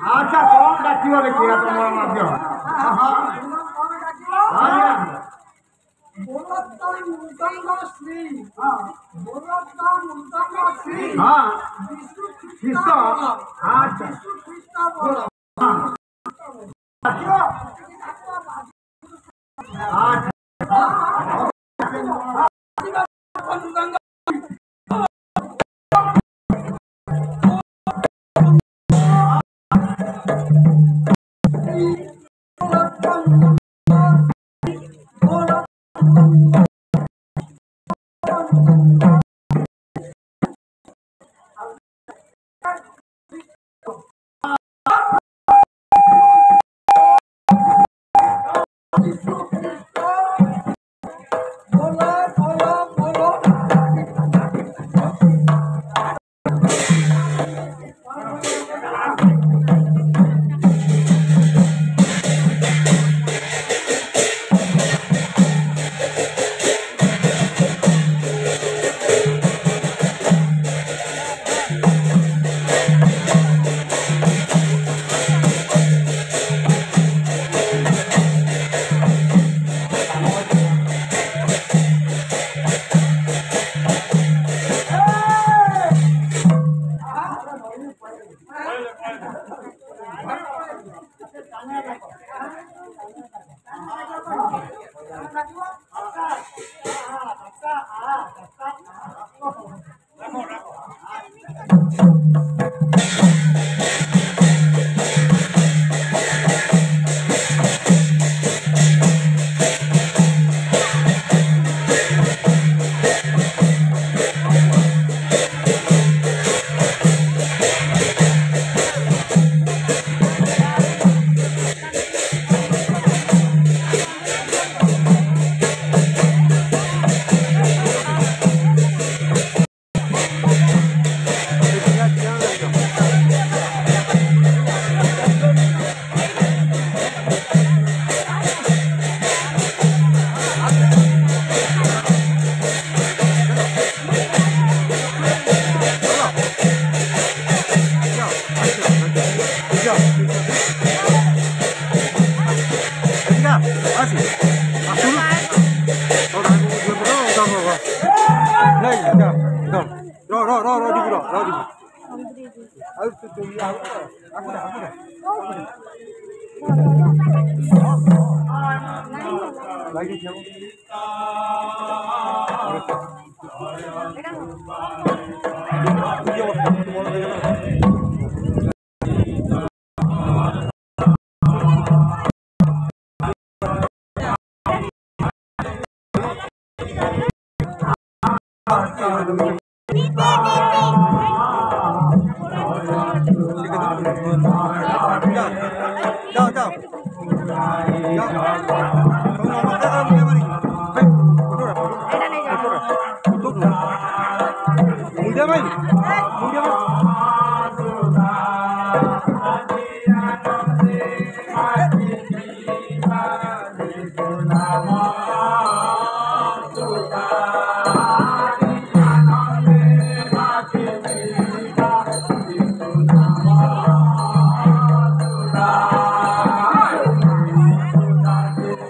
अच्छा कौन डाकियो देखिए तुम मध्य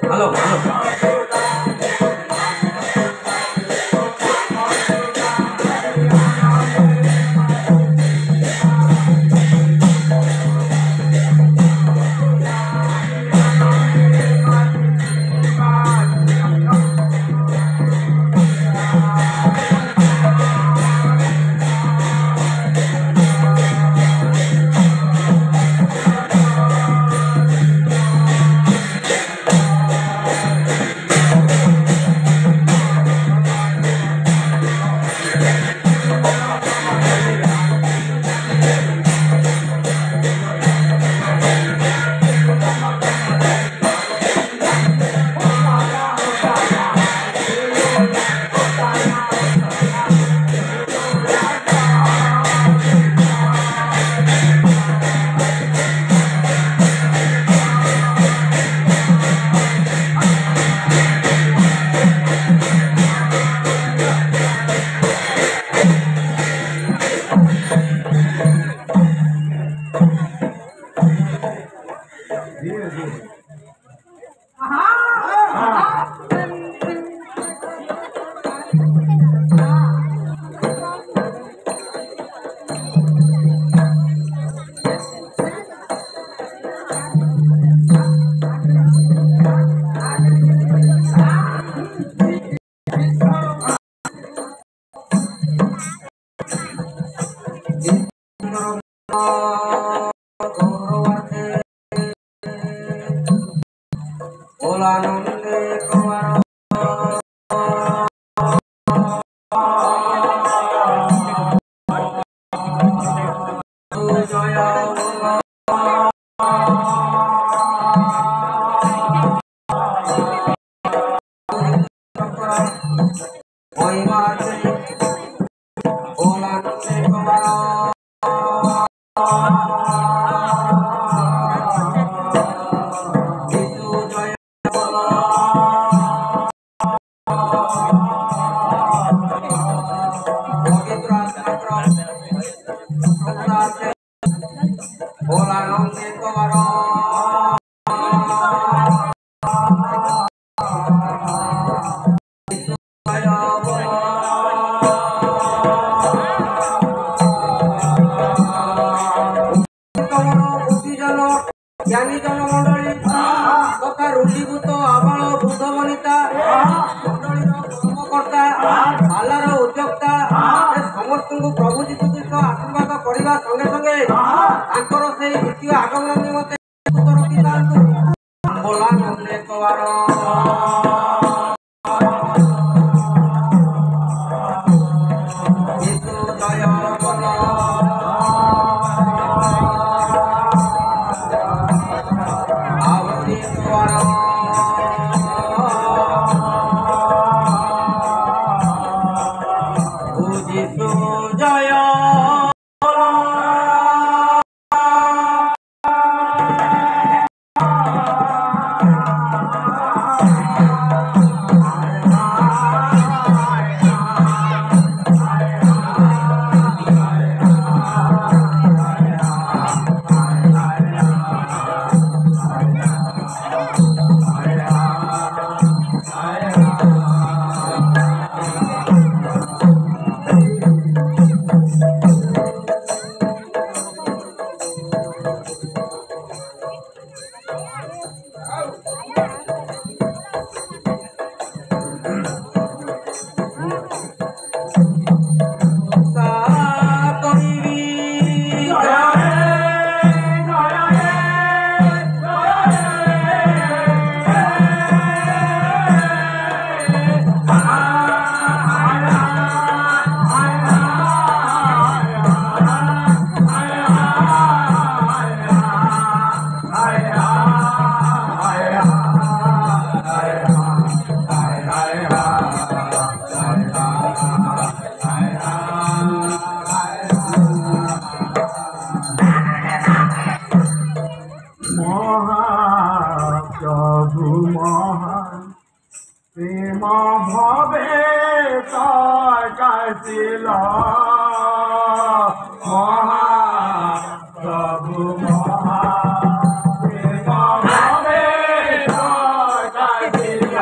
Halo, halo. গৌরবর্তে ভোলানন্দে কুমার জয় মহিমাতে ভোলানন্দে কুমার ভোলানন্দে কুমার জ্ঞানী জনমণ্ডলী তথা রুচিভূত আবাଳ ବୃଦ୍ଧ ବନିତା ମଣ୍ଡଳୀର କର୍ମକର୍ତ୍ତା ପାଲାର ଉଦ୍ୟୋକ୍ତା ସମସ୍ତଙ୍କୁ ପ୍ରଭୁ ଯୀଶୁ ଖ୍ରୀଷ୍ଟ ଆଶୀର୍ବାଦ କରିବା ସଙ୍ଗେ ସଙ୍ଗେ ତାଙ୍କର ସେଇ ଦ୍ୱିତୀୟ ଆଗମନ ନିମନ୍ତେ ରଖିଥାନ୍ତୁ। ଭୋଲାନନ୍ଦେ କୁମାର ଯୀଶୁ ଜୟ ବୋଲ ଆହୁରି କୁମାର ଯୀଶୁ ଜୟ মহাপ্রভু মহান প্রেম ভবে কাশিল মহাপ্রভু মহান প্রেম ভবে কাশিল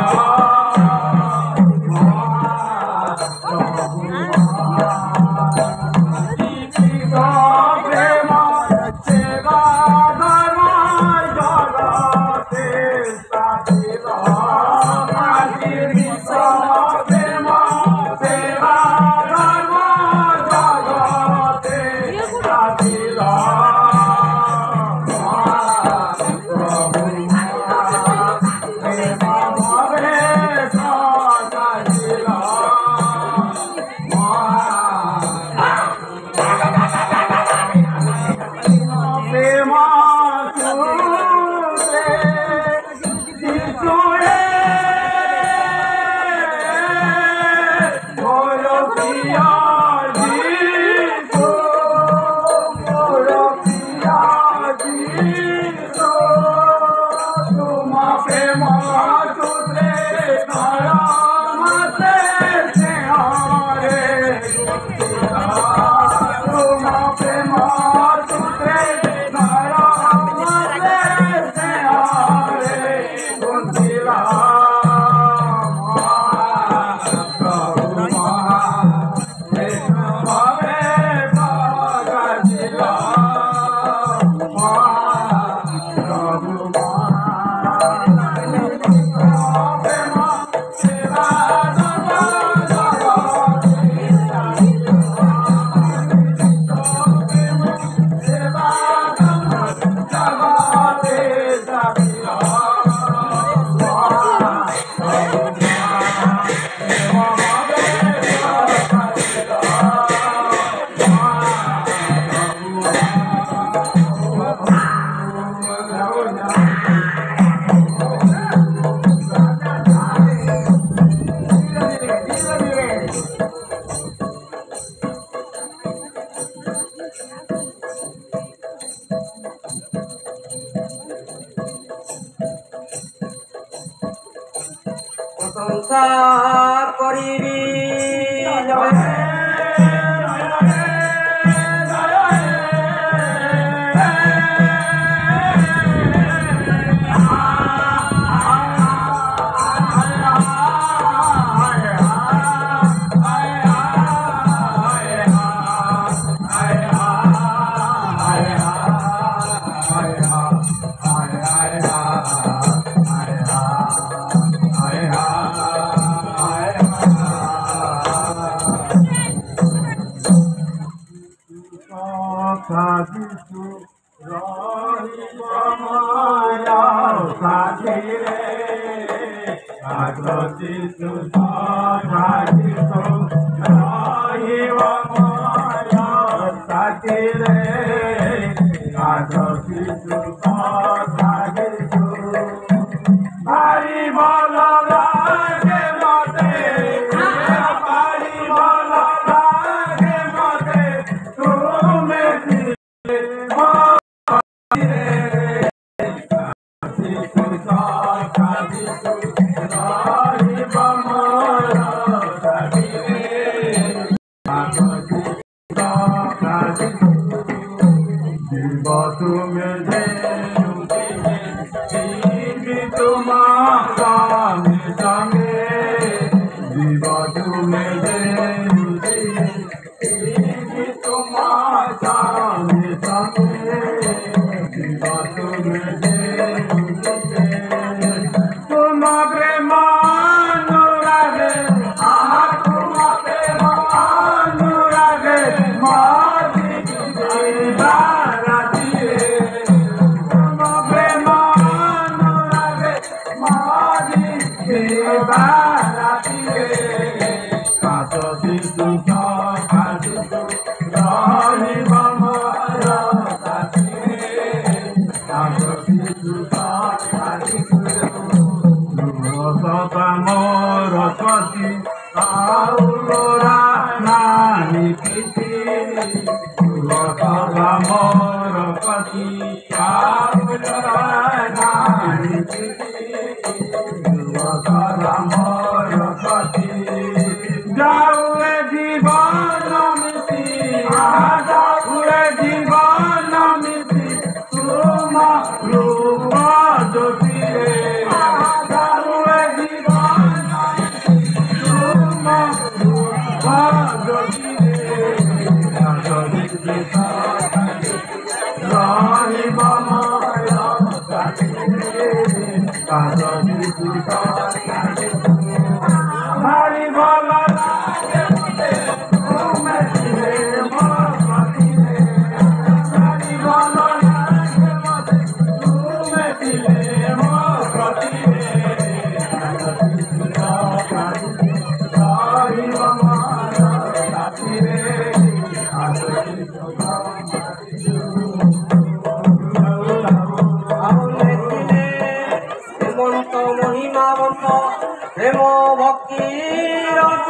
মহাপ্রভু প্রেম সেবা ধর্ম জগতে সাথিল প্রেম সেবা ধর্ম জগতে সাথিল প্রভু প্রেম ভবে সাথিল প্রশংসা করিবি জয় সাধিছু রহিব মায়া সাধিরে সাধিছু সাধিছু রহিব মায়া সাধিরে সাধিছু সাধিছু ভারি ভালো লাগে মতে ভারি ভালো লাগে মতে তুমি প্রেম ভক্তি রস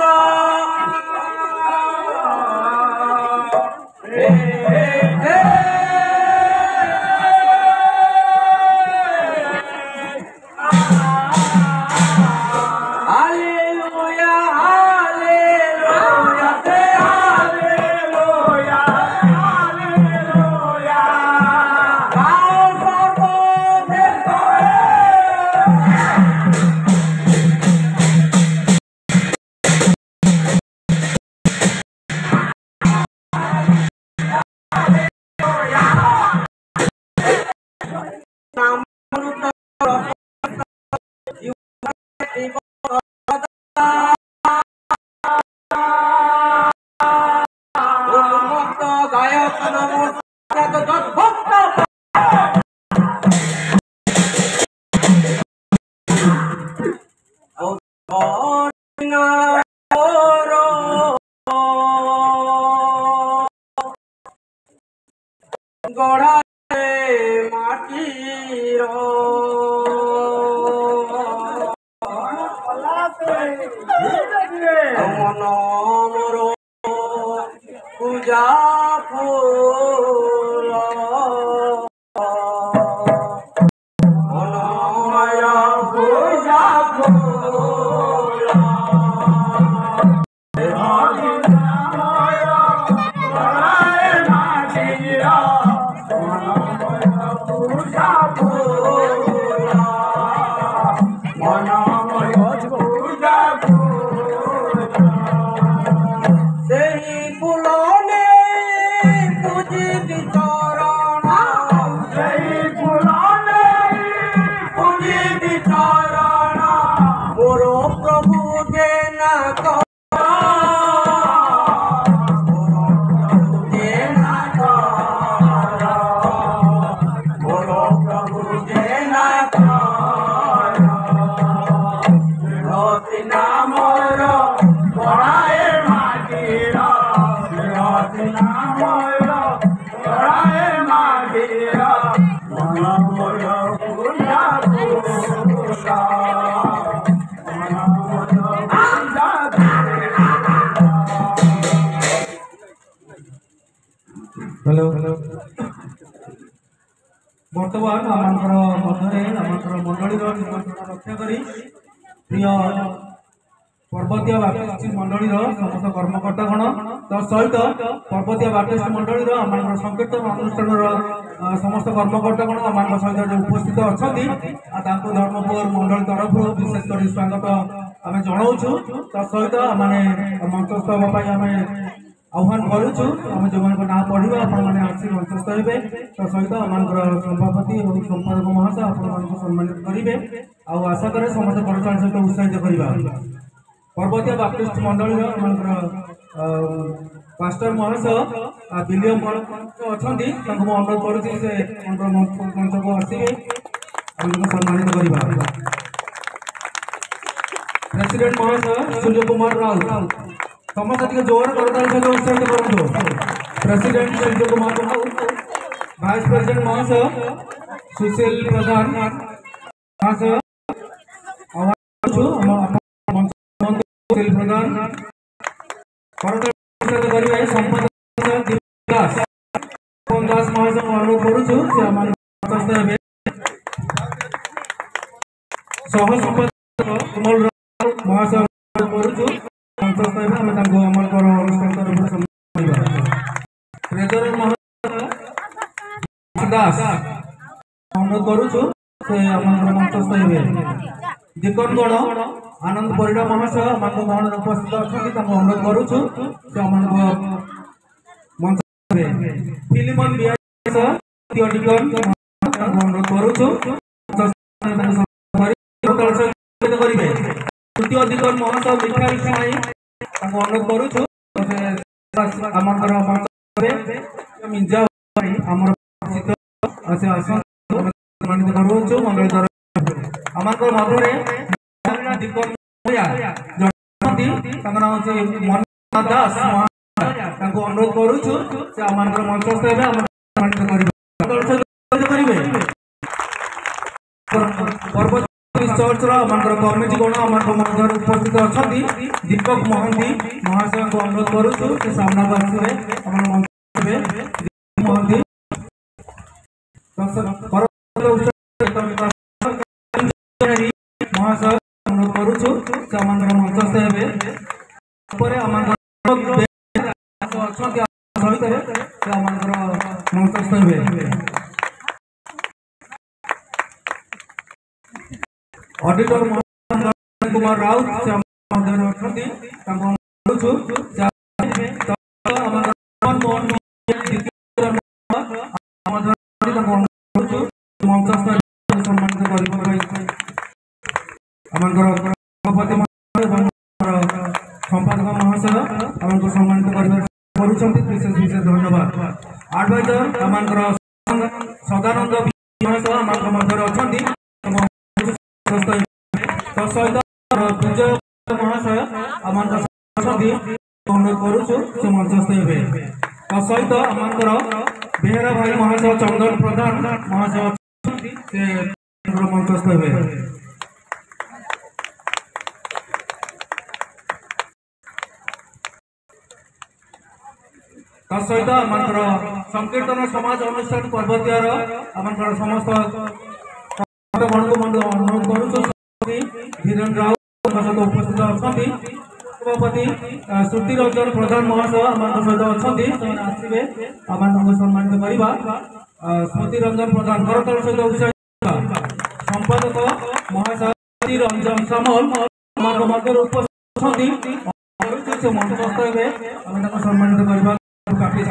গায়ক গড়ারে মাটির मन मोर पूजा फूल मनमय पूजा फूल हेलो बर्तमान आमर मध्य मंडली निमंत्रण रक्षा करी प्रिय पर्वतीय बाप्टिस्ट मंडली समस्त कर्मकर्तागण तहित पर्वतीय बाप्टिस्ट मंडली आम संकीर्तन अनुष्ठान समस्त कर्मकर्तागण आम सहित जो उपस्थित अच्छा धर्मपुर मंडली तरफ विशेषकर स्वागत आम जनाऊँ तहित आम मंचस्थ होगापी आम आह्वान करुचु आम जो ना पढ़ा आपने आसी मंचस्थ हे सहित आम सभापति और संपादक महाशय आप सम्मानित करेंगे आशा करें समस्त कर्मचारी सहित उत्साहित करवा पर्वतीय बाप्टिस्ट मंडली पास्टर महाशय विलियम अच्छा अनुरोध करुँच मंच को आसवे सम्मानित करवा प्रेसिडेंट महाशय सूर्य कुमार राउत समस्त जोर करताली उत्साहित करूँ president Surya Kumar Raut vice president महाशय सुशील प्रधान महाशय सुशील प्रधान करेंगे संपादक दास दास महाशय अनुरोध करुँ सह संपादक कमल महाशय करुँ ट्रेजरर दास अनुरोध करुँ मंचस्थ हे दीकनगण आनंद परिड़ा महाशय गहन उपस्थित अच्छा अनुरोध करुँ मंच फिलिमन अनुरोध करुँ करेंगे तृतीय दिगन महाशय भिखारी खाई अनुरोध करुँ मिंजा आमर सम्मानित करुँ मंडली तरफ आम मध्य दीपक नाम हूँ मन दास अनुरोध करुँ आम मंचस्थ हे करेंगे चर्च कमिटी गण आम मध्य उपस्थित अच्छा दीपक महांती महाशय को अनुरोध करुँ सामना को आसवे महांती महाशय अनुरोध करुँ मंचस्थ हे मंचस्थ हे ऑडिटर कुमार राउत संपादक महाशय आमको सम्मानित विशेष विशेष धन्यवाद एडवाइजर आम सदानंद महाशय आम मध्य अच्छा सहित विजय महाशय आम अनुरोध करुँ मंचस्थ हे सहित आम बेहरा भाई महाशय चंदन प्रधान महाशय मंचस्थ हे तसहित आमर संकीर्तन समाज अनुष्ठान पर्वतीयर आमर समस्त बंधु बंधु अनुरोध करुचु धीरेन्द्र राउत सहित उपस्थित अच्छा सभापति श्रुति रंजन प्रधान महाशय आम सहित अच्छा आसवे आम सम्मानित करवा स्मृति रंजन प्रधान करतल सहित उत्साहित संपादक महाशय रंजन सामल मध्य उपस्थित अच्छा मंचस्थ हे आम सम्मानित करवा प्राक्टिस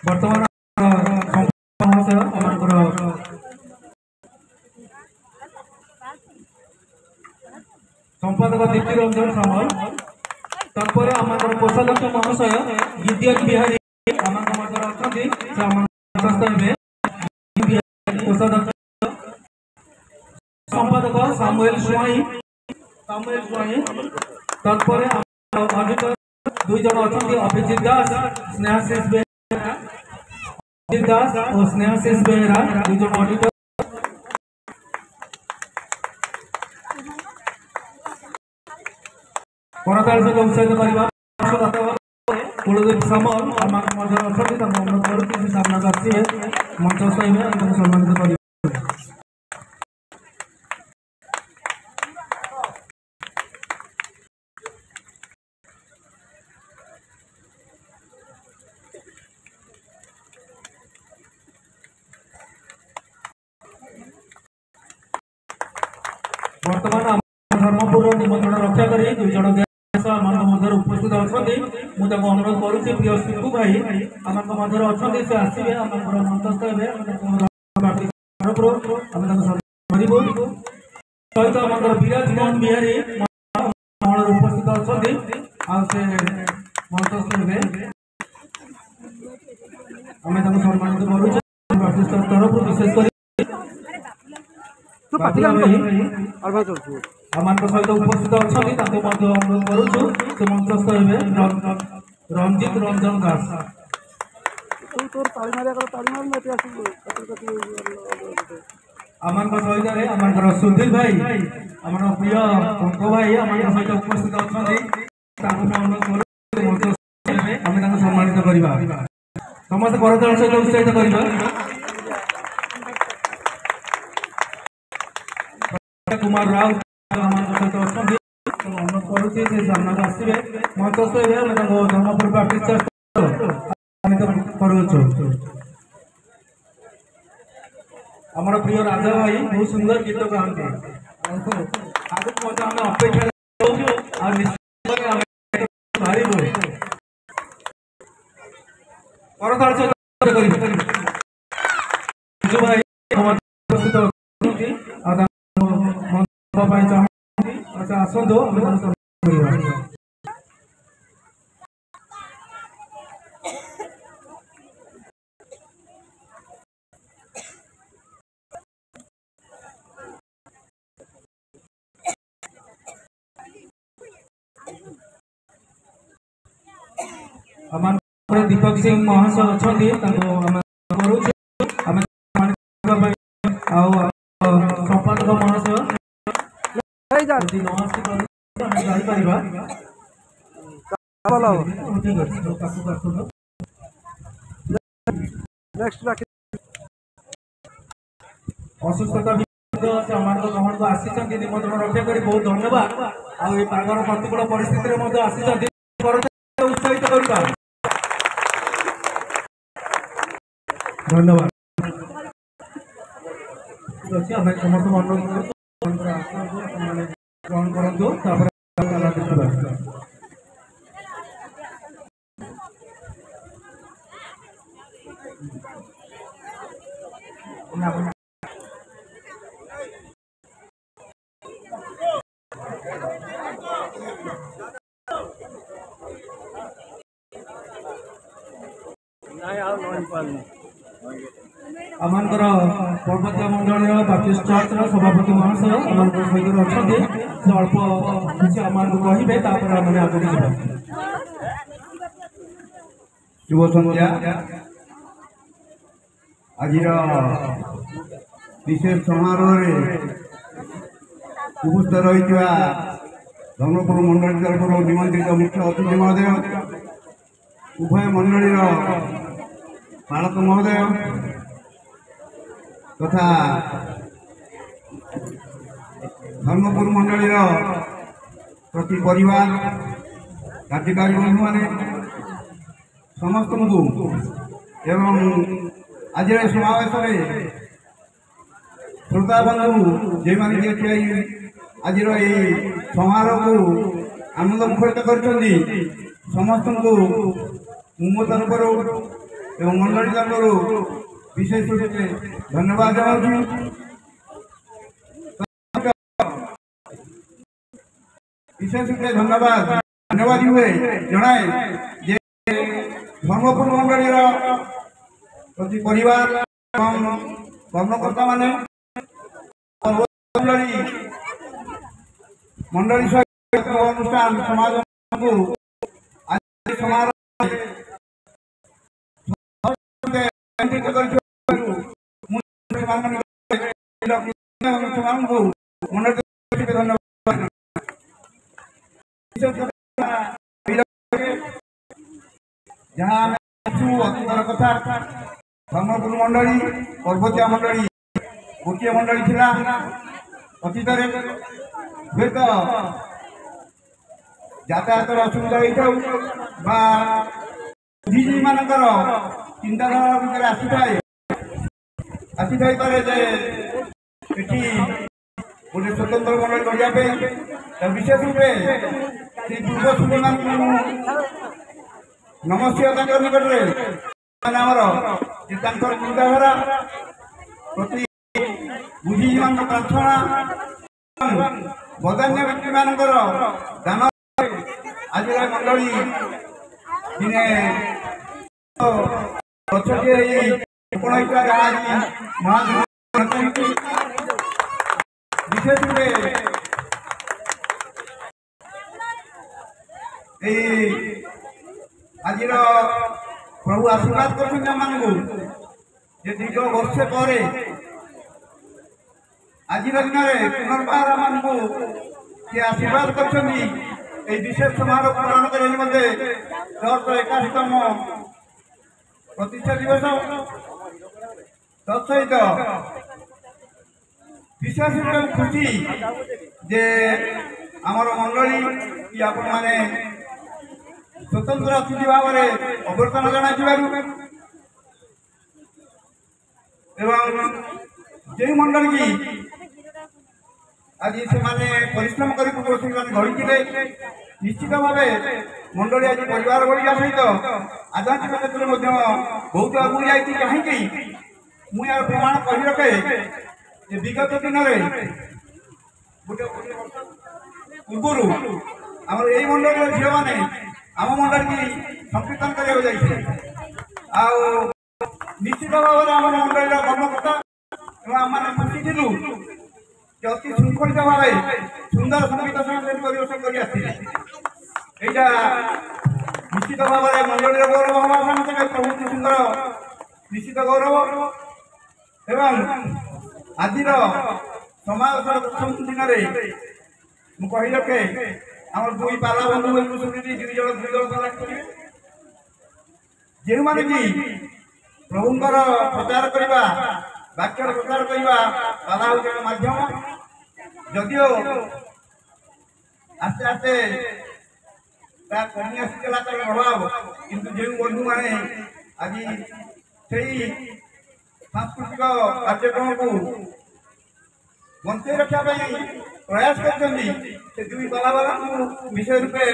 बर्तमान महाशय संपादक दीप्ति रंजन सामल तत्पर आम कोषाध्यक्ष महाशय गिद्यन बिहारी आम मध्य अच्छा कोषाध्यक्ष संपादक सामुएल स्वाई तत्पर ऑडिटर दुई जन अच्छा अभिजित दास स्नेहाशीष बेहेरा अभिजित दास और स्नेहाशीष बेहेरा दुई जन ऑडिटर करताल सहित उत्साहित करवा कुलदीप सामल आम मध्य अच्छा अनुरोध करुँच सामना आसवे मंचस्थ हे सम्मानित कर बर्तमान धर्मपुर निमंत्रण रक्षा कर दुई जन मध्य उपस्थित अच्छा मुझे अनुरोध करुँच प्रिय शिखु भाई आम मध्य अच्छा से आसवे आम मंचस्थ हे सहित आम विराज मोहन बिहारी उपस्थित अच्छा मंचस्थ हे आम सम्मानित करुँ तरफ विशेषकर आम सहित उपस्थित अच्छा अनुरोध करुँ से मंचस्थ हे रंजित रंजन दास आम सहित आम सुधीर भाई आम प्रिय पंक भाई आम सहित उपस्थित अच्छा अनुरोध करूँ आम सम्मानित करवा समस्त करताल सहित उत्साहित करवा कुमार राउत सहित अच्छा अनुरोध करुँच सामना आसवे मंचस्थ हे धर्मपुर प्राक्टिस करुच आमर प्रिय राजा भाई बहुत सुंदर गीत गाँति आगे आम अपेक्षा करताल भाई उपस्थित अच्छा आसतु आम दीपक सिंह महाशय अच्छा संपादक महाशय असुस्थता ग्रहण को आसी निमंत्रण रक्षा कर बहुत धन्यवाद आगर प्रतिकूल परिस्थिति आसी उत्साहित करवा धन्यवाद अच्छे आम समस्त अनुरोध ग्रहण करूँ आमर पर्वतीय मंडल बाप्टिस्ट चर्च सभापति महाशय आम सहित अच्छा से अल्प किसी आम कहे आगे शुभ संध्या आज विशेष समारोह उपस्थित रही धर्मपुर मंडल तरफ निमंत्रित मुख्य अतिथि महोदय उभय मंडल पालक महोदय तथा धर्मपुर मंडल प्रति परिवार कार्यकारी बंधु मैंने समस्त को एवं आज समावेश श्रोता बंधु जो मैंने आज समारोह को आनंद मुखरित कर समस्त को मो तरफ एवं मंडल तरफ विशेष रूप से धन्यवाद जनाऊँ। विशेष रूप से धन्यवाद हुए जनाए जे धर्मपुर मंडल प्रति परिवार कर्मकर्ता माने मंडली अनुष्ठान समाज को समारोह जहाँ अतीतर कथा धर्मपुर मंडली पर्वतीय मंडली गोटे मंडली थिला अतीत हुए तो यातायात असुविधा होता बुद्धिजीवी मानकर चिंताधारा भितर आसी थाई पारे जे गोटे स्वतंत्र मंडल करने विशेष रूप से पूर्व सूर्य मान नमस्ते निकट में चिंताधारा प्रति बुद्धिजीवी मान प्रार्थना बदान्य व्यक्ति मानकर दान आज मंडली दिने गछटे विशेष रूप आज प्रभु आशीर्वाद कर दीर्घ वर्ष पर आज दिन में पुनर्बार को आशीर्वाद कर विशेष समारोह पालन करने चर्च 81तम प्रतिष्ठा दिवस तत्सहित विशेष रूप से खुशी जे आमर मंडली कि आपण मैंने स्वतंत्र अतिथि भाव में अभ्यर्थना जन जो मंडल की आज से परिश्रम कर गढ़ी निश्चित भाव मंडली आज परिवार बढ़िया सहित आध्यात्मिक क्षेत्र में बहुत आगे जाती कहीं मुझे प्रमाण कही रखे विगत दिन में गोटे पूर्वर आम यही मंडल झील मैंने आम मंडल की संकीर्तन करने निश्चित भाव में आम मंडल कर्मकर्ता आम खुशी थी अति श्रृंखलित भाव सुंदर संगीत परिवेशन कर निश्चित भाव में मंडल गौरव हवा प्रभु सुंदर निश्चित गौरव एवं आज समाज प्रथम दिन में मुझे रखे आम दुई पाला बंधु जो मैंने कि प्रभुंर प्रचार करने वाक्यर प्रचार करने पाला हूँ मध्यम जदिओ आस्ते आस्ते कमी आसाला तार प्रभाव किंतु जो बंधु मैंने आज से सांस्कृतिक कार्यक्रम को बंचे रखा प्रयास कर दुई पाला विशेष रूपे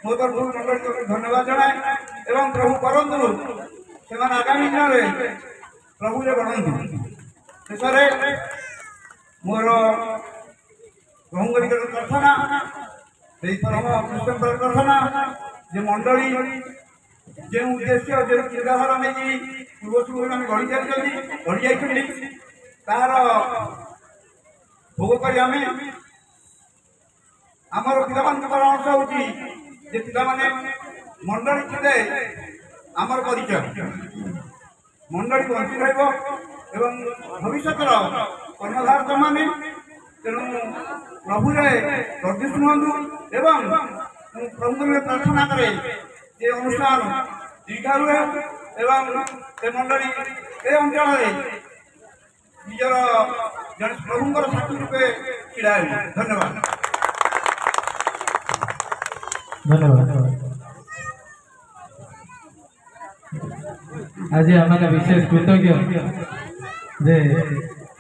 मो तरफ मंडल धन्यवाद जनाए एवं प्रभु करतु से आगामी दिन में प्रभु बढ़ु शेष मोर प्रभु प्रार्थना परम कृष्ण प्रार्थना जे मंडली जो उद्देश्य जो चिंताधारा नहीं पूर्व सूर्य मैंने गढ़ी जाती तार भोग कर आमर पिला परामर्श होती पिला मंडली थे आमर परिचय मंडली बंची रहा भविष्य कर्णधार मैंने तेणु ପ୍ରଭୁରେ ପ୍ରଦୀପ ହୁଅନ୍ତୁ ଏବଂ ମୁଁ ପ୍ରଭୁଙ୍କୁ ପ୍ରାର୍ଥନା କରେ ଯେ ଅନୁଷ୍ଠାନ ଦୀର୍ଘ ହୁଏ ଏବଂ ସେ ମଣ୍ଡଳୀ ଏ ଅଞ୍ଚଳରେ ନିଜର ଜଣେ ପ୍ରଭୁଙ୍କର ସାକ୍ଷୀ ରୂପେ ଛିଡ଼ା ହେବେ। ଧନ୍ୟବାଦ। आज आम विशेष कृतज्ञ जे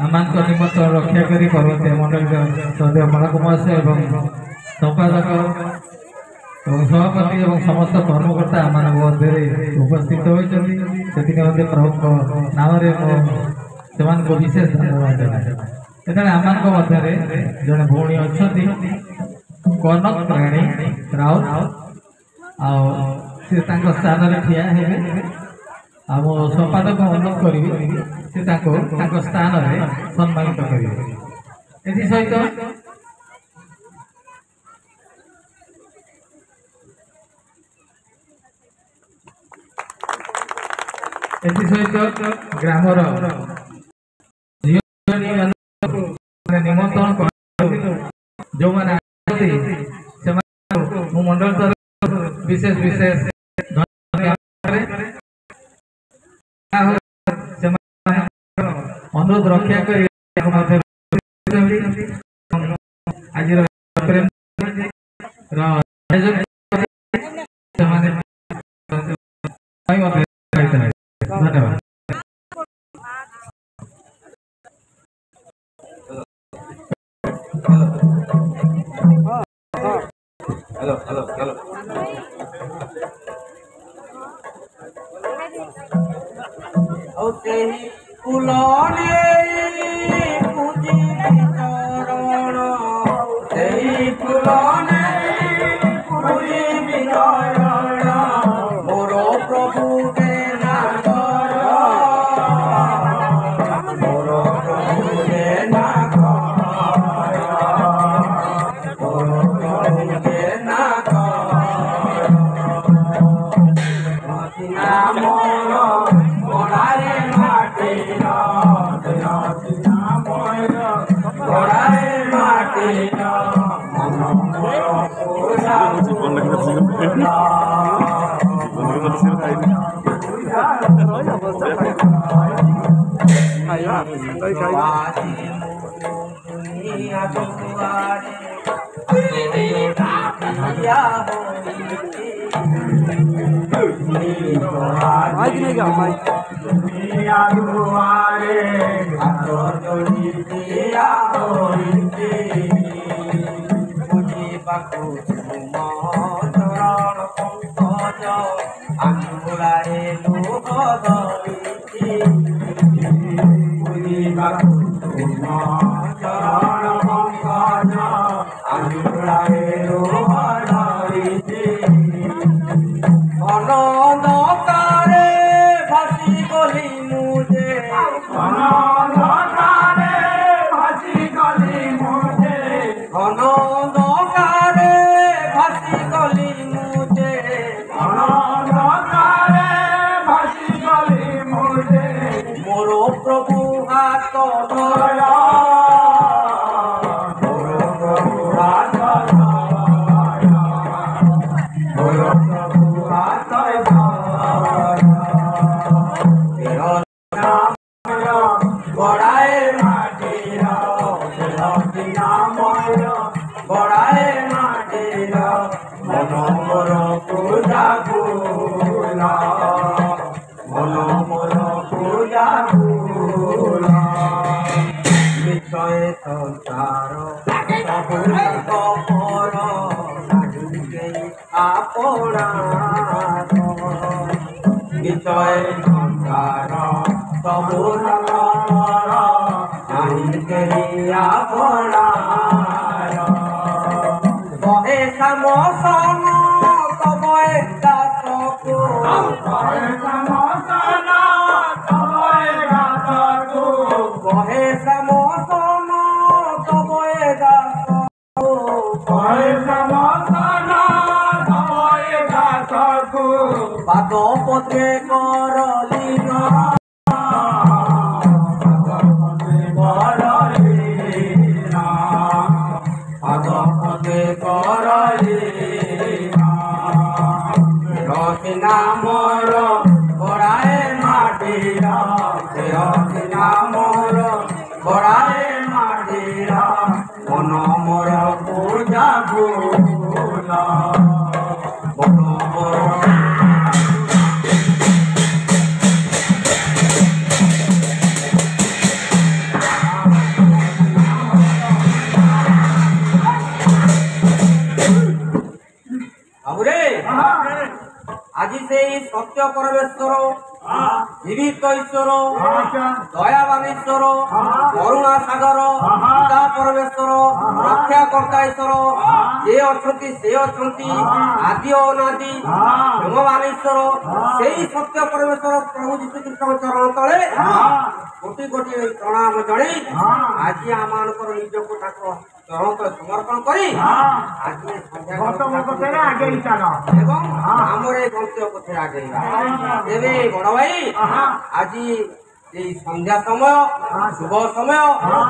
आम निमित्त रक्षा करी पर्वतीय मंडल सदैव मलक महाशय और संपादक और सभापति और समस्त कर्मकर्ता आम मध्य उपस्थित होती प्रमुख नाम से विशेष धन्यवाद देना। आम मध्य जड़े भौणी अच्छा कनक राणी राउत से स्थान में ठिया है आम संपादक अनुरोध करी से स्थान में सम्मानित करेंगे। सहित सहित ग्रामर निमंत्रण जो मैंने मंडल तरफ विशेष विशेष अनुरोध रक्षा कर आज धन्यवाद। हेलो हेलो हेलो फुलने पूजी चरण से फुलने पूजी चरण मोर प्रभु के नागर मोर प्रभु के नागर मोर प्रभु के नागर मोर मोरारे মতে করলে রসিনা মোর গড়ায় মাটিরা রসিনা মোর গড়ায় মাটিরা মন মোর পূজা ভুলা মন মোর আজি সেই সত্য পরমেশ্বর জীবিত ঈশ্বর দয়াবান ঈশ্বর করুণা সাগর পিতা পরমেশ্বর রক্ষাকর্তা ঈশ্বর যে অছন্তি সে অছন্তি আদি অনাদি ভগবান ঈশ্বর সেই সত্য পরমেশ্বর প্রভু যীশুখ্ରୀষ্ট চରଣ তଳେ কোটি কোটি প্রଣାମ ଜଣେଇ ଆଜି ଆମମାନଙ୍କର ନିଜକୁ ତାଙ୍କ ଚରଣ ତଳେ ସମର୍ପଣ କରି ଆଜି ଏବଂ ଆମର ଏ ଗନ୍ତବ୍ୟ ପଥରେ ଆଗେଇବା ତେବେ ବଡ଼ ଭାଇ ଆଜି এই সন্ধ্যা সময় শুভ সময়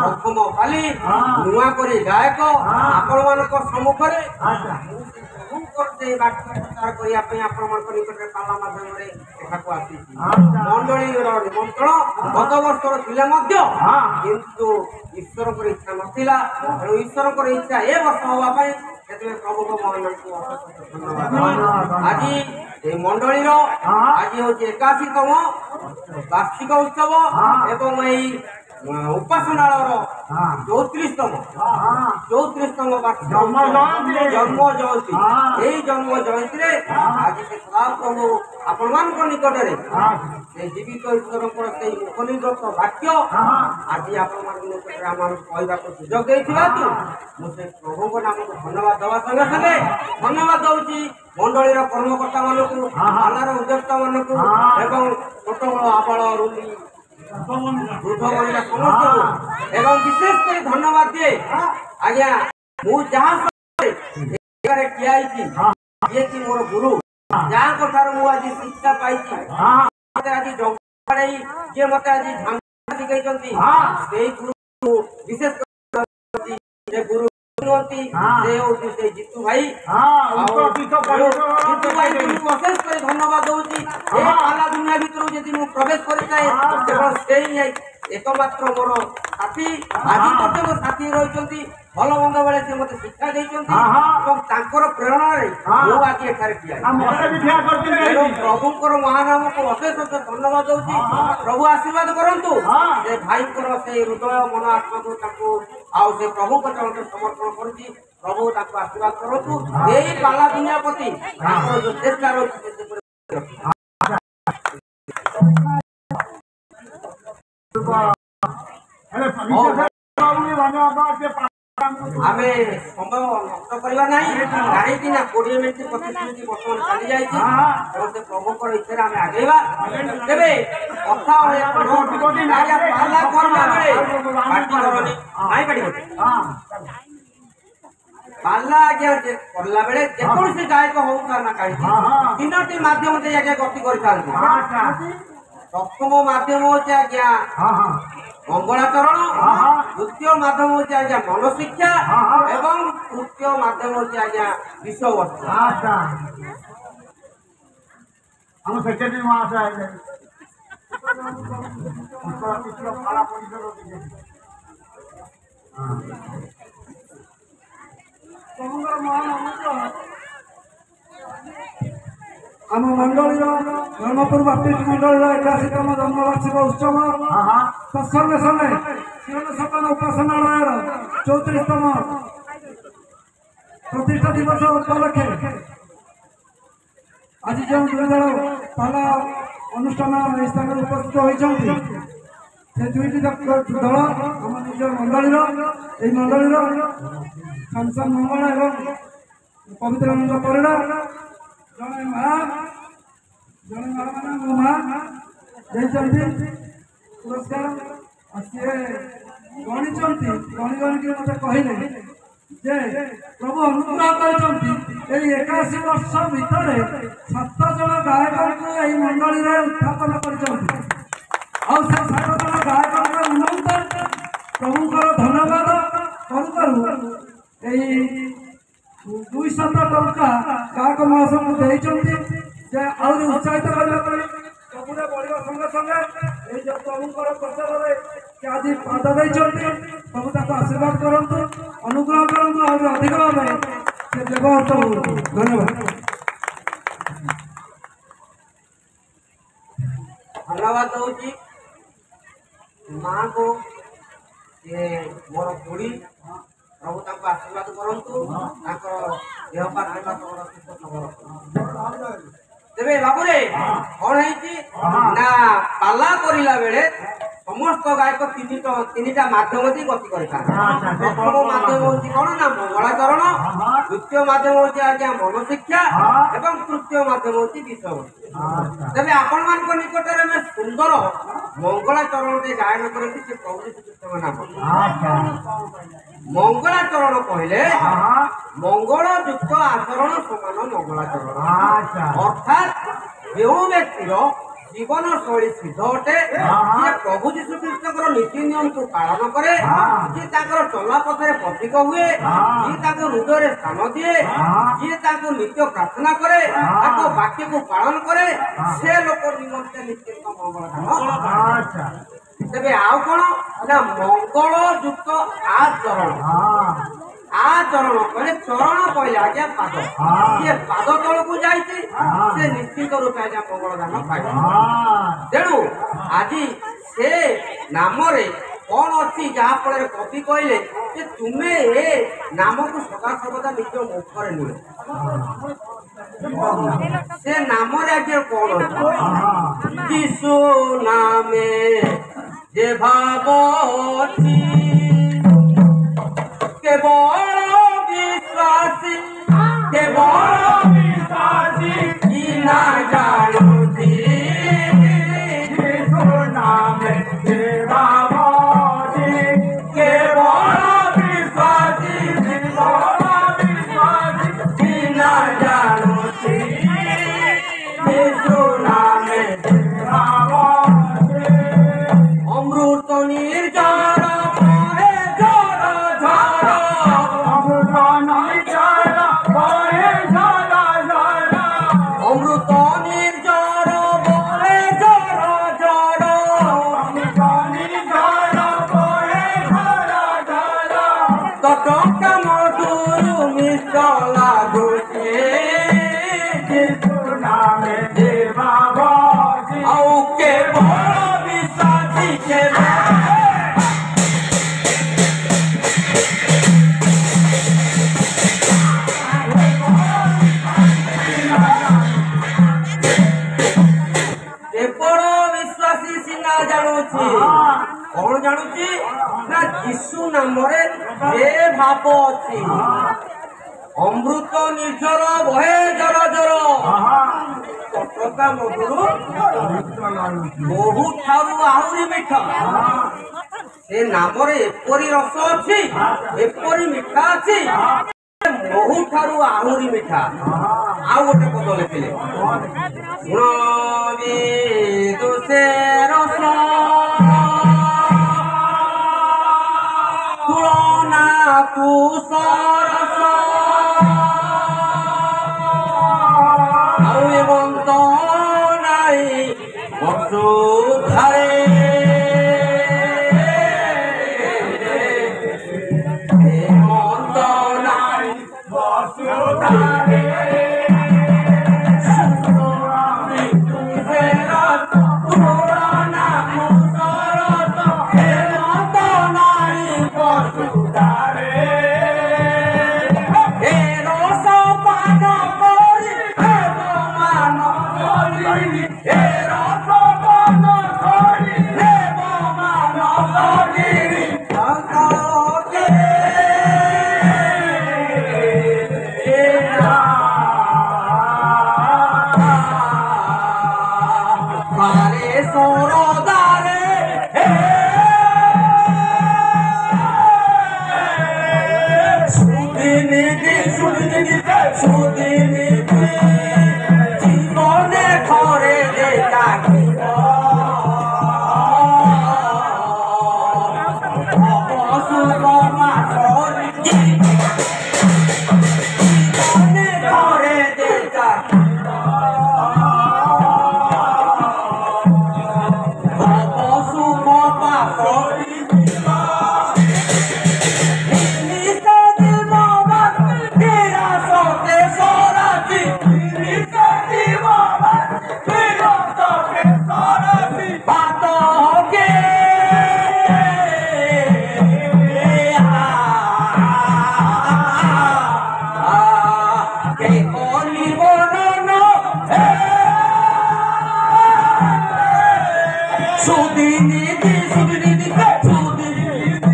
প্রথম কালি নূয়া করে গায়ক ଆପଣମାନଙ୍କ ସମ୍ମୁଖରେ ବାକ୍ୟ ପ୍ରଚାର କରିବା ପାଇଁ ଆପଣମାନଙ୍କ ନିକଟରେ ପାଲା ମାଧ୍ୟମରେ ଏଠାକୁ ଆସିଛି ମଣ୍ଡଳୀର ନିମନ୍ତ୍ରଣ ଗତ ବର୍ଷର ଥିଲେ ମଧ୍ୟ କିନ୍ତୁ ଈଶ୍ୱରଙ୍କର ଇଚ୍ଛା ନଥିଲା ତେଣୁ ଈଶ୍ୱରଙ୍କର ଇଚ୍ଛା ଏ ବର୍ଷ ହେବା ପାଇଁ ସେଥିପାଇଁ ପ୍ରଭୁଙ୍କ ମହାନଙ୍କୁ ଧନ୍ୟବାଦ ଆଜି এই মন্ডলীর আজ হচ্ছে 81তম বার্ষিক উৎসব এবং এই উপাসনালয়র 34তম বার্ষিক জন্ম জয়ন্তী এই জন্ম জয়ন্তী আজ সে সদাপ্রভু ଆପଣମାନଙ୍କ ନିକଟରେ ସେ ଜୀବିତ ଈଶ୍ୱରଙ୍କର ସେଇ ଉପନିଗତ ବାକ୍ୟ ଆଜି ଆପଣମାନଙ୍କ ନିକଟରେ ଆମମାନଙ୍କୁ କହିବାକୁ ସୁଯୋଗ ଦେଇଥିବାରୁ ମୁଁ ସେ ପ୍ରଭୁଙ୍କ ନାମକୁ ଧନ୍ୟବାଦ ଦେବା ସଙ୍ଗେ ସଙ୍ଗେ ଧନ୍ୟବାଦ ଦେଉଛି ମଣ୍ଡଳୀର କର୍ମକର୍ତ୍ତାମାନଙ୍କୁ ପାଲାର ଉଦ୍ୟୋକ୍ତାମାନଙ୍କୁ ଏବଂ ଛୋଟ ବଡ଼ ଆବାଳ ରୁଲି ବୃଦ୍ଧ ମହିଳା ସମସ୍ତଙ୍କୁ ଏବଂ ବିଶେଷ କରି ଧନ୍ୟବାଦ ଦିଏ ଆଜ୍ଞା ମୁଁ ଯାହା ଜାଗାରେ ଠିଆ ହେଇଛି ଯିଏକି ମୋର ଗୁରୁ ଯାହାଙ୍କ ଠାରୁ ମୁଁ ଆଜି ଶିକ୍ଷା ପାଇଛି ମତେ ଆଜି ଜଗେଇ ଯିଏ ମତେ ଆଜି ଝାଙ୍କା ଶିଖେଇଛନ୍ତି ସେଇ ଗୁରୁ ବିଶେଷ କରି ସେ ଗୁରୁ ହୁଅନ୍ତି ସେ ହଉଛି ସେ ଜିତୁ ଭାଇ ଜିତୁ ଭାଇଙ୍କୁ ଅଶେଷ କରି ଧନ୍ୟବାଦ ଦଉଛି ଏ ପାଲା ଦୁନିଆ ଭିତରୁ ଯଦି ମୁଁ ପ୍ରବେଶ କରିଥାଏ କେବଳ ସେଇ एकमात्र मोर साथी आज पर्यटन साथी रही भल मंद बेले से मत शिक्षा प्रेरणा आज प्रभुंर महानाम को अशेष अशेष धन्यवाद दूसरी प्रभु आशीर्वाद करूँ से भाई से हृदय मन आत्मा को से प्रभु चरण समर्पण करुँच प्रभु आशीर्वाद करूँ यही पाला दुनिया प्रति जो चेष्टा रही आमे समय नष्ट करवा ना कहीं 20 मिनट 25 मिनट बर्तमान चली जाए प्रभु इच्छा आम आगेवा तेरे कथा पाला आज्ञा करला बेले जेकोसी गायक हो ना कहीं 3टी माध्यम से आज्ञा गति कर प्रथम माध्यम होचे आज्ञा मंगलाचरण द्वितीय माध्यम होचे आज्ञा मन शिक्षा एवं तृतीय माध्यम होचे आज्ञा विषय वस्तु हम सेक्रेटरी महाशय आम मंडल धर्मपुर बाप्तिस्ट मंडल 81तम जन्मवार्षिक उत्सव तत्संगे संगे शिवन सपन उपासनालय 34तम प्रतिष्ठा दिवस उपलक्षे आज जो दुईदल पाला अनुष्ठान स्थान उपस्थित होती से दुईटी दल आम निज मंडल सांसद मंगल एवं पवित्रानंद परिड़ा जड़े माँ मो माँ देते पुरस्कार सी गणी गणी मत कहले जे प्रभु अनुग्रह कर 81 वर्ष भितर 7 जन गायक मंडल उत्थापन कर 7 जन गायक निमंत्रण प्रभुंर धन्यवाद करू ଦୁଇଶହ ଟଙ୍କା କାହାକୁ ମହାସଂଘ ଦେଇଛନ୍ତି ସେ ଆହୁରି ଉତ୍ସାହିତ କରିବା ପାଇଁ ସବୁରେ ବଢ଼ିବା ସଙ୍ଗେ ସଙ୍ଗେ ଏଇ ଯୋଉ ପ୍ରଭୁଙ୍କର ପ୍ରଚାରରେ ସେ ଆଜି ପାଦ ଦେଇଛନ୍ତି ପ୍ରଭୁ ତାଙ୍କୁ ଆଶୀର୍ବାଦ କରନ୍ତୁ ଅନୁଗ୍ରହ କରନ୍ତୁ ଆହୁରି ଅଧିକ ଭାବେ ସେ ବ୍ୟବହୃତ ହୁଅନ୍ତୁ ଧନ୍ୟବାଦ। ଧନ୍ୟବାଦ ଦଉଛି ମାଆଙ୍କୁ ସେ ମୋର ଖୁଡ଼ି ପ୍ରଭୁ ତାଙ୍କୁ ଆଶୀର୍ବାଦ କରନ୍ତୁ ତାଙ୍କର ଦେହ ପା ଖାଇବା ତମର ସୁସ୍ଥ ଖବର। ତେବେ ବାବୁରେ କଣ ହେଇଛି ନା ପାଲା କରିଲା ବେଳେ ସମସ୍ତ ଗାୟକ ତିନିଟା ମାଧ୍ୟମ ଦେଇ ଗତି କରିଥାନ୍ତି। ପ୍ରଥମ ମାଧ୍ୟମ ହଉଛି କଣ ନା ମଙ୍ଗଳାଚରଣ, ଦ୍ୱିତୀୟ ମାଧ୍ୟମ ହଉଛି ଆଜ୍ଞା ମନଶିକ୍ଷା ଏବଂ ତୃତୀୟ ମାଧ୍ୟମ ହଉଛି ବିଷୟବସ୍ତୁ। ତେବେ ଆପଣମାନଙ୍କ ନିକଟରେ ଆମେ ସୁନ୍ଦର ମଙ୍ଗଳାଚରଣଟେ ଗାୟନ କରନ୍ତି ସେ ପ୍ରଭୁ ଶ୍ରୀକୃଷ୍ଣଙ୍କ ନାମ। ମଙ୍ଗଳାଚରଣ କହିଲେ ମଙ୍ଗଳ ଯୁକ୍ତ ଆଚରଣ ସମାନ ମଙ୍ଗଳାଚରଣ ଅର୍ଥାତ୍ ଯେଉଁ ବ୍ୟକ୍ତିର ଜୀବନ ଶୈଳୀ ସିଦ୍ଧ ଅଟେ ଯିଏ ପ୍ରଭୁ ଯୀଶୁ ଖ୍ରୀଷ୍ଟଙ୍କର ନୀତି ନିୟମକୁ ପାଳନ କରେ ଯିଏ ତାଙ୍କର ଚଲାପଥରେ ପଥିକ ହୁଏ ଯିଏ ତାଙ୍କ ହୃଦୟରେ ସ୍ଥାନ ଦିଏ ଯିଏ ତାଙ୍କୁ ନିତ୍ୟ ପ୍ରାର୍ଥନା କରେ ତାଙ୍କ ବାକ୍ୟକୁ ପାଳନ କରେ ସେ ଲୋକ ନିମନ୍ତେ ନିଶ୍ଚିତ ମଙ୍ଗଳ ଧାମ। ତେବେ ଆଉ କଣ ନା ମଙ୍ଗଳ ଯୁକ୍ତ ଆଚରଣ ଆଚରଣ କହିଲେ ଚରଣ କହିଲେ ଆଜ୍ଞା ପାଦ ସିଏ ପାଦ ତଳକୁ ଯାଇଛି ସେ ନିଶ୍ଚିତ ରୂପେ ଆଜ୍ଞା ମଙ୍ଗଳ ଧାମ ପାଇବ। ତେଣୁ ଆଜି ସେ ନାମରେ କଣ ଅଛି ଯାହା ଫଳରେ କବି କହିଲେ ଯେ ତୁମେ ଏ ନାମକୁ ସଦାସର୍ବଦା ନିଜ ମୁଖରେ ନିଅ। ସେ ନାମରେ ଆଜ୍ଞା କଣ ଅଛି ଯୀଶୁ ନାମେ ଯେ ଭାବ ଅଛି କେବଳ ବିଶ୍ୱାସୀ କି ନା ଜାଣୁଛି ଯୀଶୁ ନାମେ ଯେ ଭାବ ଅଛି କେବଳ ବିଶ୍ୱାସୀ କି ନା ଜାଣୁଛି ଯୀଶୁ ନାମେ ଯେ ଭାବ ଅଛି ଅମୃତ ନିର୍ଜର कौन जानूची ना यीशु नामरे जे भाव अछि अमृत निर्जर बहे जर जर कटका मधुर बहु ठारू आहुरी मीठा से नामरे एपरी रस अछि एपरी मीठा अछि बहु ठारू आहुरी मीठा आ गोटे पद लिखिले गुण विदुषे रस तुलना कुसरस आउ बंत नाई बसुधारे बंत नाई बसुधारे সুদিনীতি সুদিনীতি সুদিনীতি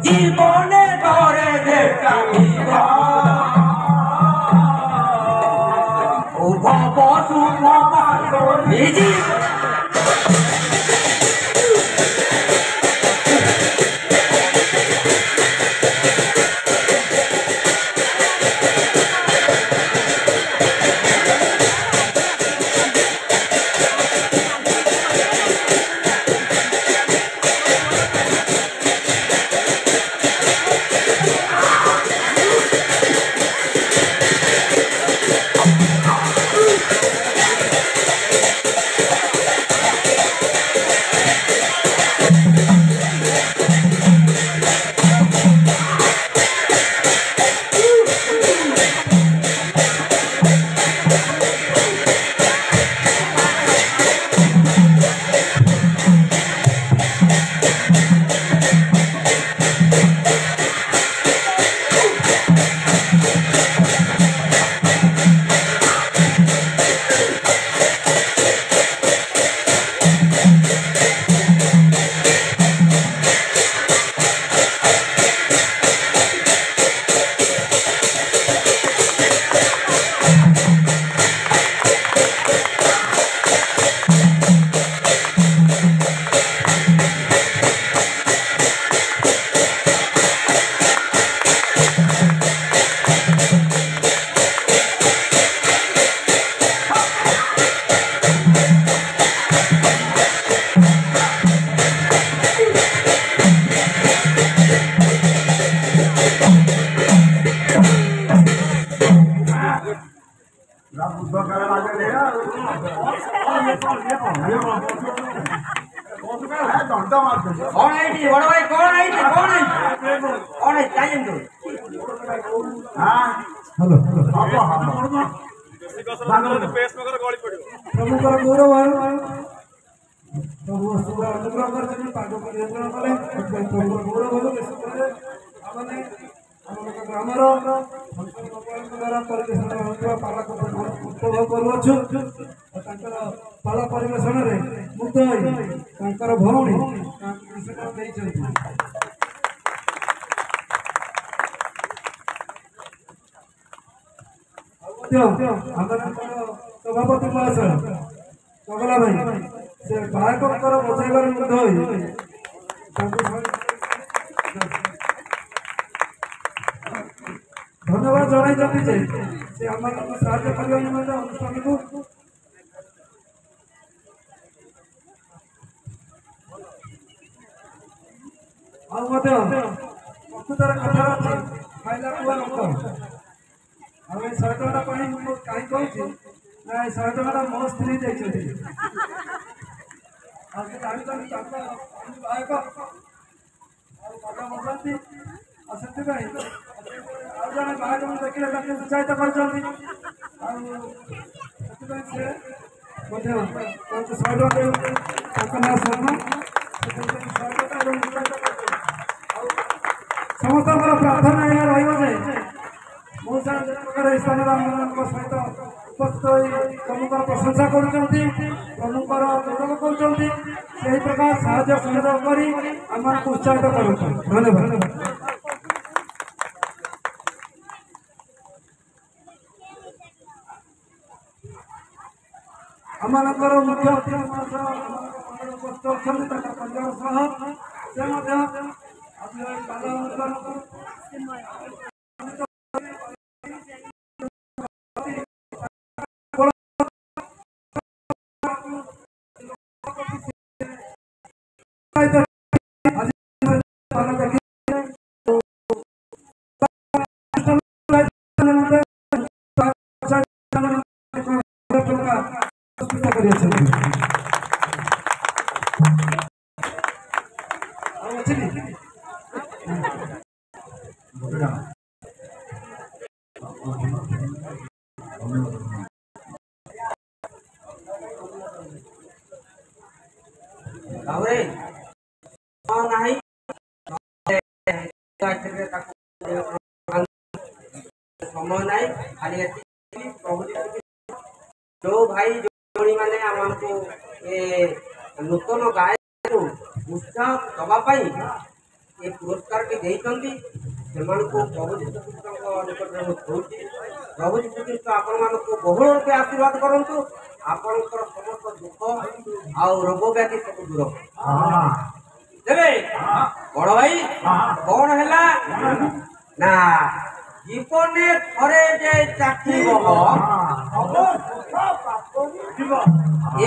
জীবনে ধরে দেখিবা ও ভব সুখ নিজে कौन है जी बड़ा भाई कौन है जी कौन है चाहिए तो हेलो प्रमुखर गौरव प्रभु सुरा अनुग्रह करते पाद परिवर्तन कले प्रभुर गौरव ग्रामर द्वारा परिवेशन होता पाला उपभोग करुछु पाला परिवेशन में मुग्ध होकर भौणी सभापति महाशय चगला भाई से गायकर बजाइबार मुग्ध धन्यवाद जन से आम साहय करने अनुष्ठान को प्रकृतर कथा खाइला पुआ लोक आम 100 टका कहीं कहीं ना 100 टका मो स्त्री देखते गायक बजाती से जन गायक देखिए उत्साहित कर 100 टका शर्मा समस्त प्रार्थना यह रही मौसा प्रकार स्थान सहित उपस्थित प्रमुखर प्रशंसा प्रमुखर जोग कर प्रकार साहय सहयोग कर आम उत्साहित कर धन्यवाद। आम मुख्य अतिथि उपस्थित अच्छा परिवार समय ना खाली प्रभु जो भाई जो मैंने आम को ନୂତନ ଗାୟକଙ୍କୁ ଉତ୍ସାହ ଦେବା ପାଇଁ ଏ ପୁରସ୍କାରଟି ଦେଇଛନ୍ତି। ସେମାନଙ୍କୁ ପ୍ରଭୁ ଯୀଶୁଖ୍ରୀଷ୍ଟଙ୍କ ନିକଟରେ ମୁଁ କହୁଛି, ପ୍ରଭୁ ଯୀଶୁଖ୍ରୀଷ୍ଟ ଆପଣମାନଙ୍କୁ ବହୁଳ ରୂପେ ଆଶୀର୍ବାଦ କରନ୍ତୁ। ଆପଣଙ୍କର ସମସ୍ତ ଦୁଃଖ ଆଉ ରୋଗ ବ୍ୟାଧି ସବୁ ଦୂର ଦେବେ। ବଡ଼ ଭାଇ କଣ ହେଲା ନା ଜୀବନେ ଥରେ ଯେ ଚାଖିବ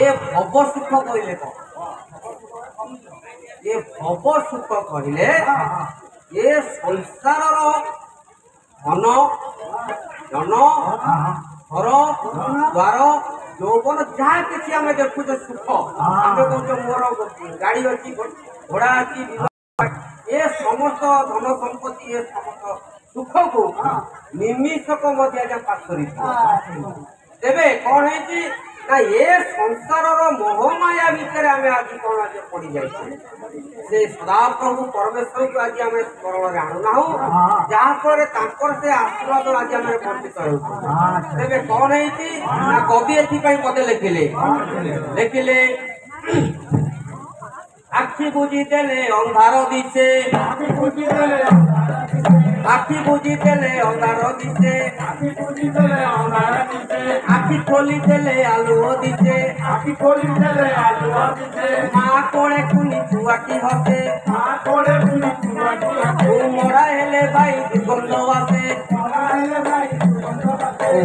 ଏ ଭବ ସୁଖ କହିଲେ କଣ? ଏ ଭବ ସୁଖ କହିଲେ ଏ ସଂସାରର ଧନ ଜନ ଘର ଦ୍ୱାର ଯୌବନ ଯାହା କିଛି ଆମେ ଦେଖୁଛେ ସୁଖ, ଆମେ କହୁଛେ ମୋର ଗାଡ଼ି ଅଛି, ଘୋଡ଼ା ଅଛି, ଏ ସମସ୍ତ ଧନ ସମ୍ପତ୍ତି ଏ ସମସ୍ତ ସୁଖକୁ ନିମିଷକ ମଧ୍ୟ ଆଜ୍ଞା ପାସ୍ କରିଛି। ତେବେ କଣ ହେଇଛି ନା ଏ ସଂସାରର ମୋହମାୟା ଭିତରେ ଆମେ ଆଜି କଣ ଆଜି ପଡ଼ିଯାଇଛୁ। ସେ ସଦାପ୍ରଭୁ ପରମେଶ୍ୱରଙ୍କୁ ଆଜି ଆମେ ସ୍ମରଣରେ ଆଣୁନାହୁଁ, ଯାହାଫଳରେ ତାଙ୍କର ସେ ଆଶୀର୍ବାଦ ଆଜି ଆମେ ବଞ୍ଚିତ ହେଉଛୁ। ତେବେ କଣ ହେଇଛି ନା କବି ଏଥିପାଇଁ ମତେ ଲେଖିଲେ ଆଖି ବୁଝିଦେଲେ ଅନ୍ଧାର ଦିଶେ, ଆଖି ବୁଝିଦେଲେ ଅନ୍ଧାର ଦିଶେ, ଆଖି ଖୋଲିଦେଲେ ଆଲୁଅ ଦିଶେ, ମା କୋଳେ କୁନି ଛୁଆଟି ହସେ, ମରା ହେଲେ ଭାଇ ଦୁର୍ଗନ୍ଧ ଆସେ,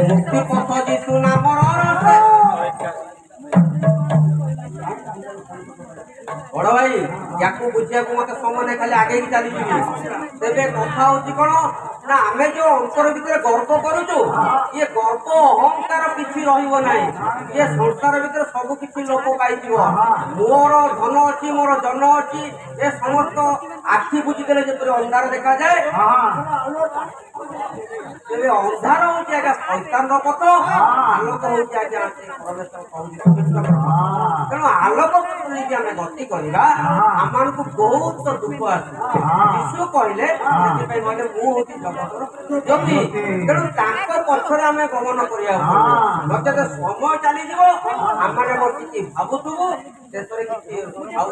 ମୁକ୍ତି ପଥ ଯୀଶୁ ନାମର ରସେ। ବଡ଼ ଭାଇ ୟାକୁ ବୁଝିବାକୁ ମତେ ସମୟ ନାହିଁ, ଖାଲି ଆଗେଇକି ଚାଲିଯିବି। ତେବେ କଥା ହଉଛି କଣ ନା ଆମେ ଯୋଉ ଅନ୍ତର ଭିତରେ ଗର୍ବ କରୁଛୁ, ଇଏ ଗର୍ବ ଅହଙ୍କାର କିଛି ରହିବ ନାହିଁ। ଇଏ ସଂସାର ଭିତରେ ସବୁ କିଛି ଲୋପ ପାଇଯିବ। ମୋର ଧନ ଅଛି, ମୋର ଜନ ଅଛି, ଏ ସମସ୍ତ ଆଖି ବୁଝିଦେଲେ ଯେପରି ଅନ୍ଧାର ଦେଖାଯାଏ, ତେବେ ଅନ୍ଧାର ହଉଛି ଆଜ୍ଞା ଶୈତାନର ପଥ, ଆଲୋକ ହଉଛି ଆଜ୍ଞା ତେଣୁ ଆଲୋକ ନେଇକି ଆମେ ଗତି କରିବା, ଆମମାନଙ୍କୁ ବହୁତ ଦୁଃଖ ଆସିବ। ଯୀଶୁ କହିଲେ ସେଥିପାଇଁ କହିଲେ ମୁଁ ହଉଛି ଜଗତର ଜ୍ୟୋତି। ତେଣୁ ତାଙ୍କ ପଛରେ ଆମେ ଗମନ କରିବାକୁ ପଡ଼ିବ, ନଚେତ ସମୟ ଚାଲିଯିବ, ଆମମାନେ ବସିକି ଭାବୁଥିବୁ, ଶେଷରେ କିଛି ଆଉ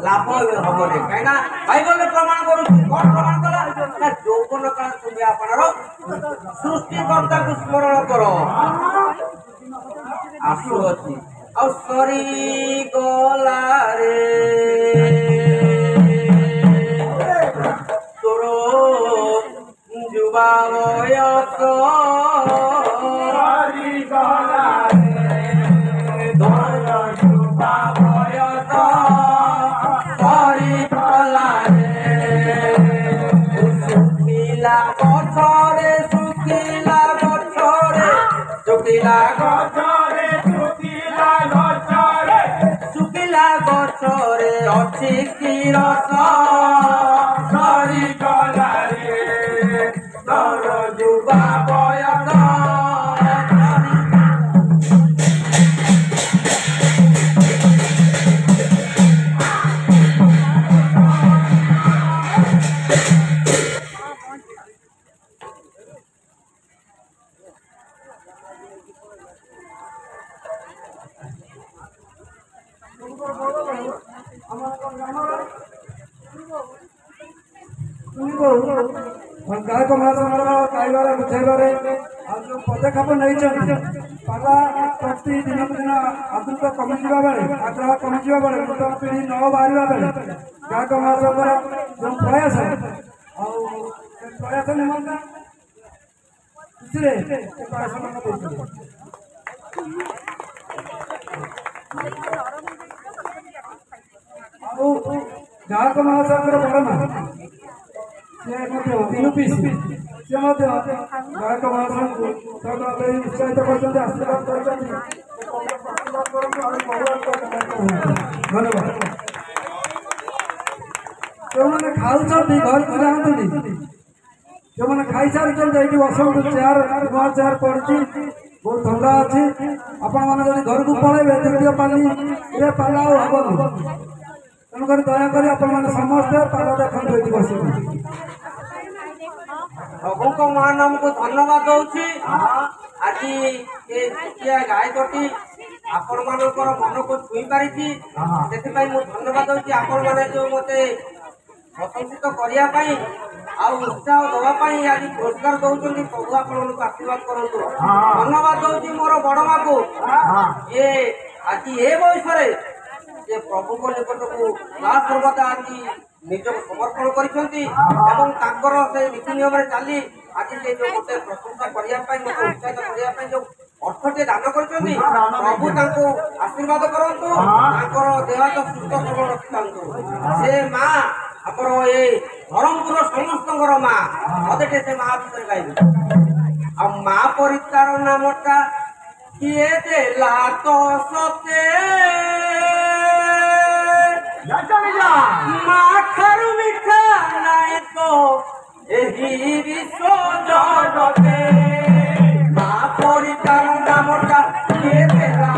ଲାଭ ହବନି। କାହିଁକିନା ବାଇବଲରେ ପ୍ରମାଣ କରୁଛି, କଣ ପ୍ରମାଣ କଲା ନା ଯୌବନ କାଳ ତୁମେ ଆପଣର ସୃଷ୍ଟିକର୍ତ୍ତାକୁ ସ୍ମରଣ କର ଆସୁଅଛି ଆଉ ସରିଗଲାରେ ତୋର ଯୁବା ବୟସ, ଶୁଖିଲା ଗଛରେ ଅଛି କି ରସ, ସରିଗଲାରେ ତୋର ଯୁବା ବୟସ। ଗାୟକ ମହାସଂଘର ଗାଇବାରେ ବୁଝାଇବାରେ ଆଉ ଯେଉଁ ପଦକ୍ଷେପ ନେଇଛନ୍ତି, ପାଲା ପ୍ରତି ଦିନକୁ ଦିନ ଆଦୃତ କମିଯିବା ବେଳେ, ଆଗ୍ରହ କମିଯିବା ବେଳେ, ନୂତନ ପିଢ଼ି ନ ବାହାରିବା ବେଳେ ଗାୟକ ମହାସଂଘର ଯେଉଁ ପ୍ରୟାସ, ଆଉ ସେ ପ୍ରୟାସ ନିମନ୍ତେ ଖୁସିରେ ଏକ ଆସନ ଦେଇଛନ୍ତି। ଆଉ ଗାୟକ ମହାସଂଘର ବଡ଼ ମା ସେ ମଧ୍ୟ ଦିନୁ ପିସି, ସେ ମଧ୍ୟ ଗାୟକ ମହାସଂଘକୁ ଉତ୍ସାହିତ କରିଛନ୍ତି, ଆଶୀର୍ବାଦ କରିଛନ୍ତି। ଧନ୍ୟବାଦ। ଯେଉଁମାନେ ଖାଉଛନ୍ତି ଘରକୁ ଯାଆନ୍ତୁନି, ଯେଉଁମାନେ ଖାଇସାରିଛନ୍ତି ଏଇଠି ବସନ୍ତୁ, ଚେୟାର ନୂଆ ଚେୟାର ପଡ଼ିଛି, ବହୁତ ଥଣ୍ଡା ଅଛି। ଆପଣମାନେ ଯଦି ଘରକୁ ପଳେଇବେ ଦ୍ୱିତୀୟ ପାଲିରେ ପାଲା ଆଉ ହବନି। ତେଣୁକରି ଦୟାକରି ଆପଣମାନେ ସମସ୍ତେ ପାଲା ଦେଖନ୍ତୁ ଏଠି ବସିକି। ପ୍ରଭୁଙ୍କ ମହାନାମକୁ ଧନ୍ୟବାଦ ଦଉଛି। ଆଜି ଏ ଛୋଟିଆ ଗାୟକଟି आपण मानकर मन को छुई पारिछि सेति पई मु धन्यवाद दउछि आपण माने जो मते प्रशंसित करिया पई आ उत्साह दवा पई आज पुरस्कार दउछन्ती प्रभु आपण को आशीर्वाद करंतु धन्यवाद दउछि मोर बड़ मा को ये आज ए बयसरे जे प्रभु को निकट को ला सर्वदा आज निज समर्पण करिसंती एवं तांकर से नीति नियम रे चाली आज से जो मते प्रशंसा करिया पई मते उत्साह करिया पई जो अर्थटे दान करिसंती प्रभु तांको आशीर्वाद करंतु तांकर देह तो सुस्त सबल रखितांतु से मां आपण ए धर्मपुर समस्तଙ୍କର ମା ମତେ ସେ ମା ଭିତରେ ଗାଇବେ ଆଉ ମା ପରିତାର ନାମଟା କିଏ ଦେଲା ତ ସତେ ମା ଠାରୁ ମିଠା ନାଇଁ ତ ଏହି ବିଶ୍ଵ ଜଗତେ ମା ପରିତାର ନାମଟା କିଏ ଦେଲା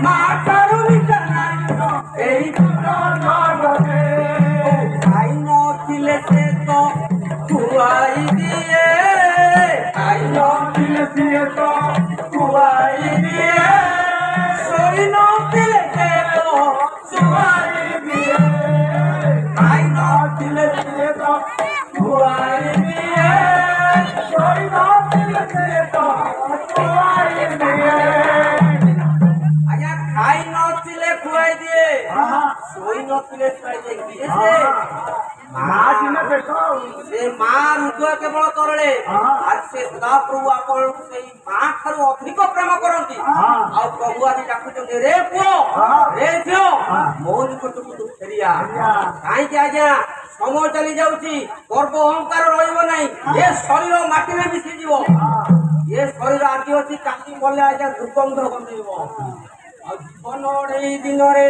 ମା ଠାରୁ ମିଠା ନାଇଁ ତ ଏହି ଜଗତେ से तो खुआई दिए आई नो दिल से तो खुआई दिए सोई नो दिल से तो खुआई दिए आई नो दिल से तो खुआई दिए सोई नो दिल से तो खुआई दिए आया खाई नो दिल खुआई दिए सोई नो दिल खुआई दिए से मां हृदय केवल तरले आज से सदा प्रभु आपण से मां ठारू अधिक प्रेम करंती आ प्रभु आज डाकुचंती रे पुओ रे झियो मो निकट को फेरिया काई के आज्ञा समय चली जाउची गर्व अहंकार रहइबो नाही ए शरीर माटी में मिसी जीवो ए शरीर आदि अछि काटी बोले आज्ञा दुर्गंध गंधइबो आ जीवन रे दिन रे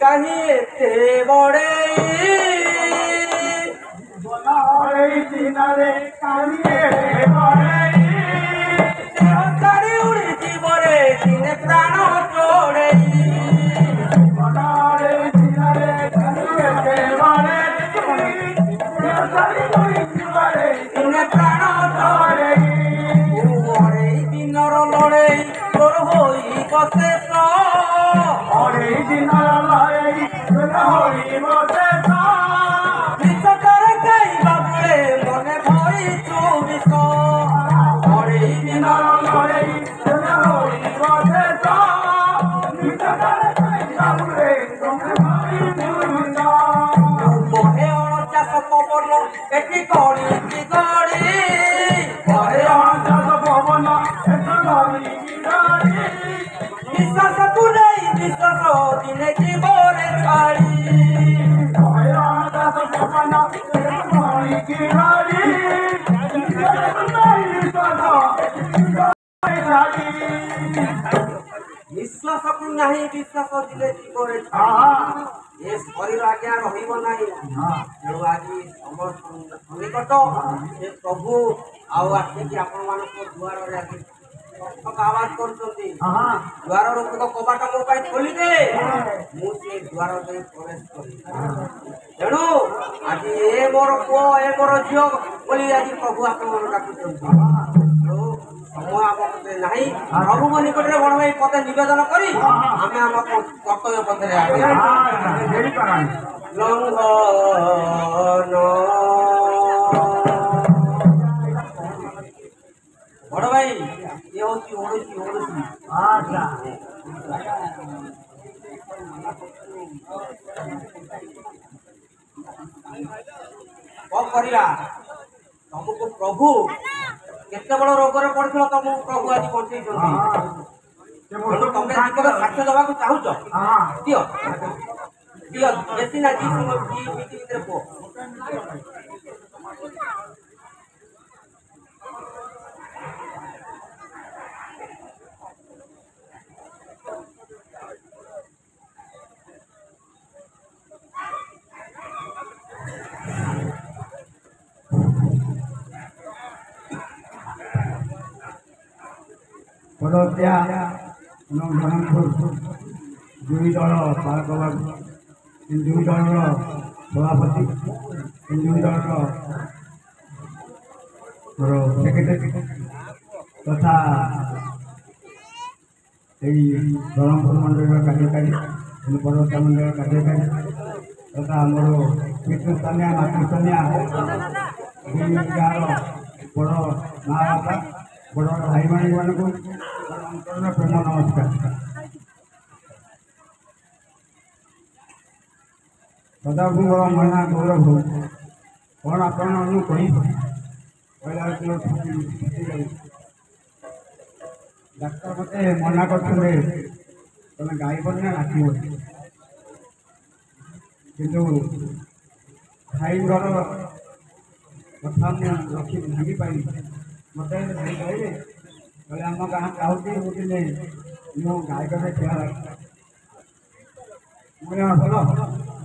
काहे ते बड़े दिनरे काहे बड़े तारी उड़ी जीवरे दिने प्राण जोड़े बड़े दिनरे काहे बड़े तारी उड़ी जीवरे दिने प्राण जोड़े ओरे दिनर लड़े तोर होई बसे तो ओरे दिनर लड़े तोर होई बसे तो मने भरी चौबीस बड़े दिन लड़े बसे तो बहे अणचाश पवन एटी गड़ी की गड़ी बहे अणचाश पवन एटी गड़ी की गड़ी विश्वास को नहीं विश्वास दिने की बोरे छाड़ी बहे अणचाश पवन विश्वास को नहीं विश्वास दिले जीवरे ये शरीर आज्ञा रहिब नाही तेणु आज समस्त निकट से प्रभु आउ आसिक आपण मानक दुआर रे आवाज करछंती द्वार रूप कबाट मो पाई खोली दे मु से द्वार दे प्रवेश करी तेणु आज ए मोर पुओ ए मोर झियो बोली आज प्रभु आपण मन डाकुछंती समय आम नहीं प्रभु निकट में बड़ भाई पदे निवेदन करी आम आम कर्तव्य पथरे बड़ भाई ये होची ओडुची ओडुची कौन करिया तुमको प्रभु केते बड़ रोग रे पड़थिलो तुमको प्रभु आज बंचै छथि तुम जीवन साक्ष्य दबा को चाहूच दियो दियो बेसी ना जी भीतर को पदत्या दुई दल पालक दुई दल सभापति दुई दल सेक्रेटरी तथा এই ବ୍ରହ୍ମପୁର ମଣ୍ଡଳୀର କାର୍ଯ୍ୟକାରୀ ପର୍ବତ ମଣ୍ଡଳୀର କାର୍ଯ୍ୟକାରୀ ତଥା ଆମର ପିତୃସ୍ଥାନୀୟ ମାତୃସ୍ଥାନୀୟ ଦୁଇ ଗାଁର ବଡ଼ ମା ବାପା ବଡ଼ ବଡ଼ ଭାଇ ଭଉଣୀମାନଙ୍କୁ ଅନ୍ତରର ପ୍ରେମ ନମସ୍କାର। ସଦାଭୂଙ୍କର ମହିମା ଗୌରବ ହଉ କ'ଣ ଆପଣମାନଙ୍କୁ କହିବି କହିଲା ଡାକ୍ତର ମୋତେ ମନା କରିଥିଲେ ତମେ ଗାଇବନି ନା ନାଚିବନି, କିନ୍ତୁ ଭାଇଙ୍କର କଥା ମୁଁ ରଖି ଭାଙ୍ଗି ପାରିଲି। ମୋତେ ଭାଇ କହିଲେ କହିଲେ ଆମ ଗାଁ ଚାହୁଁଛି ମୁଁ ଦିନେ ମୁଁ ଗାୟକରେ ଠିଆ ହେବି। ମୁଁ ଭଲ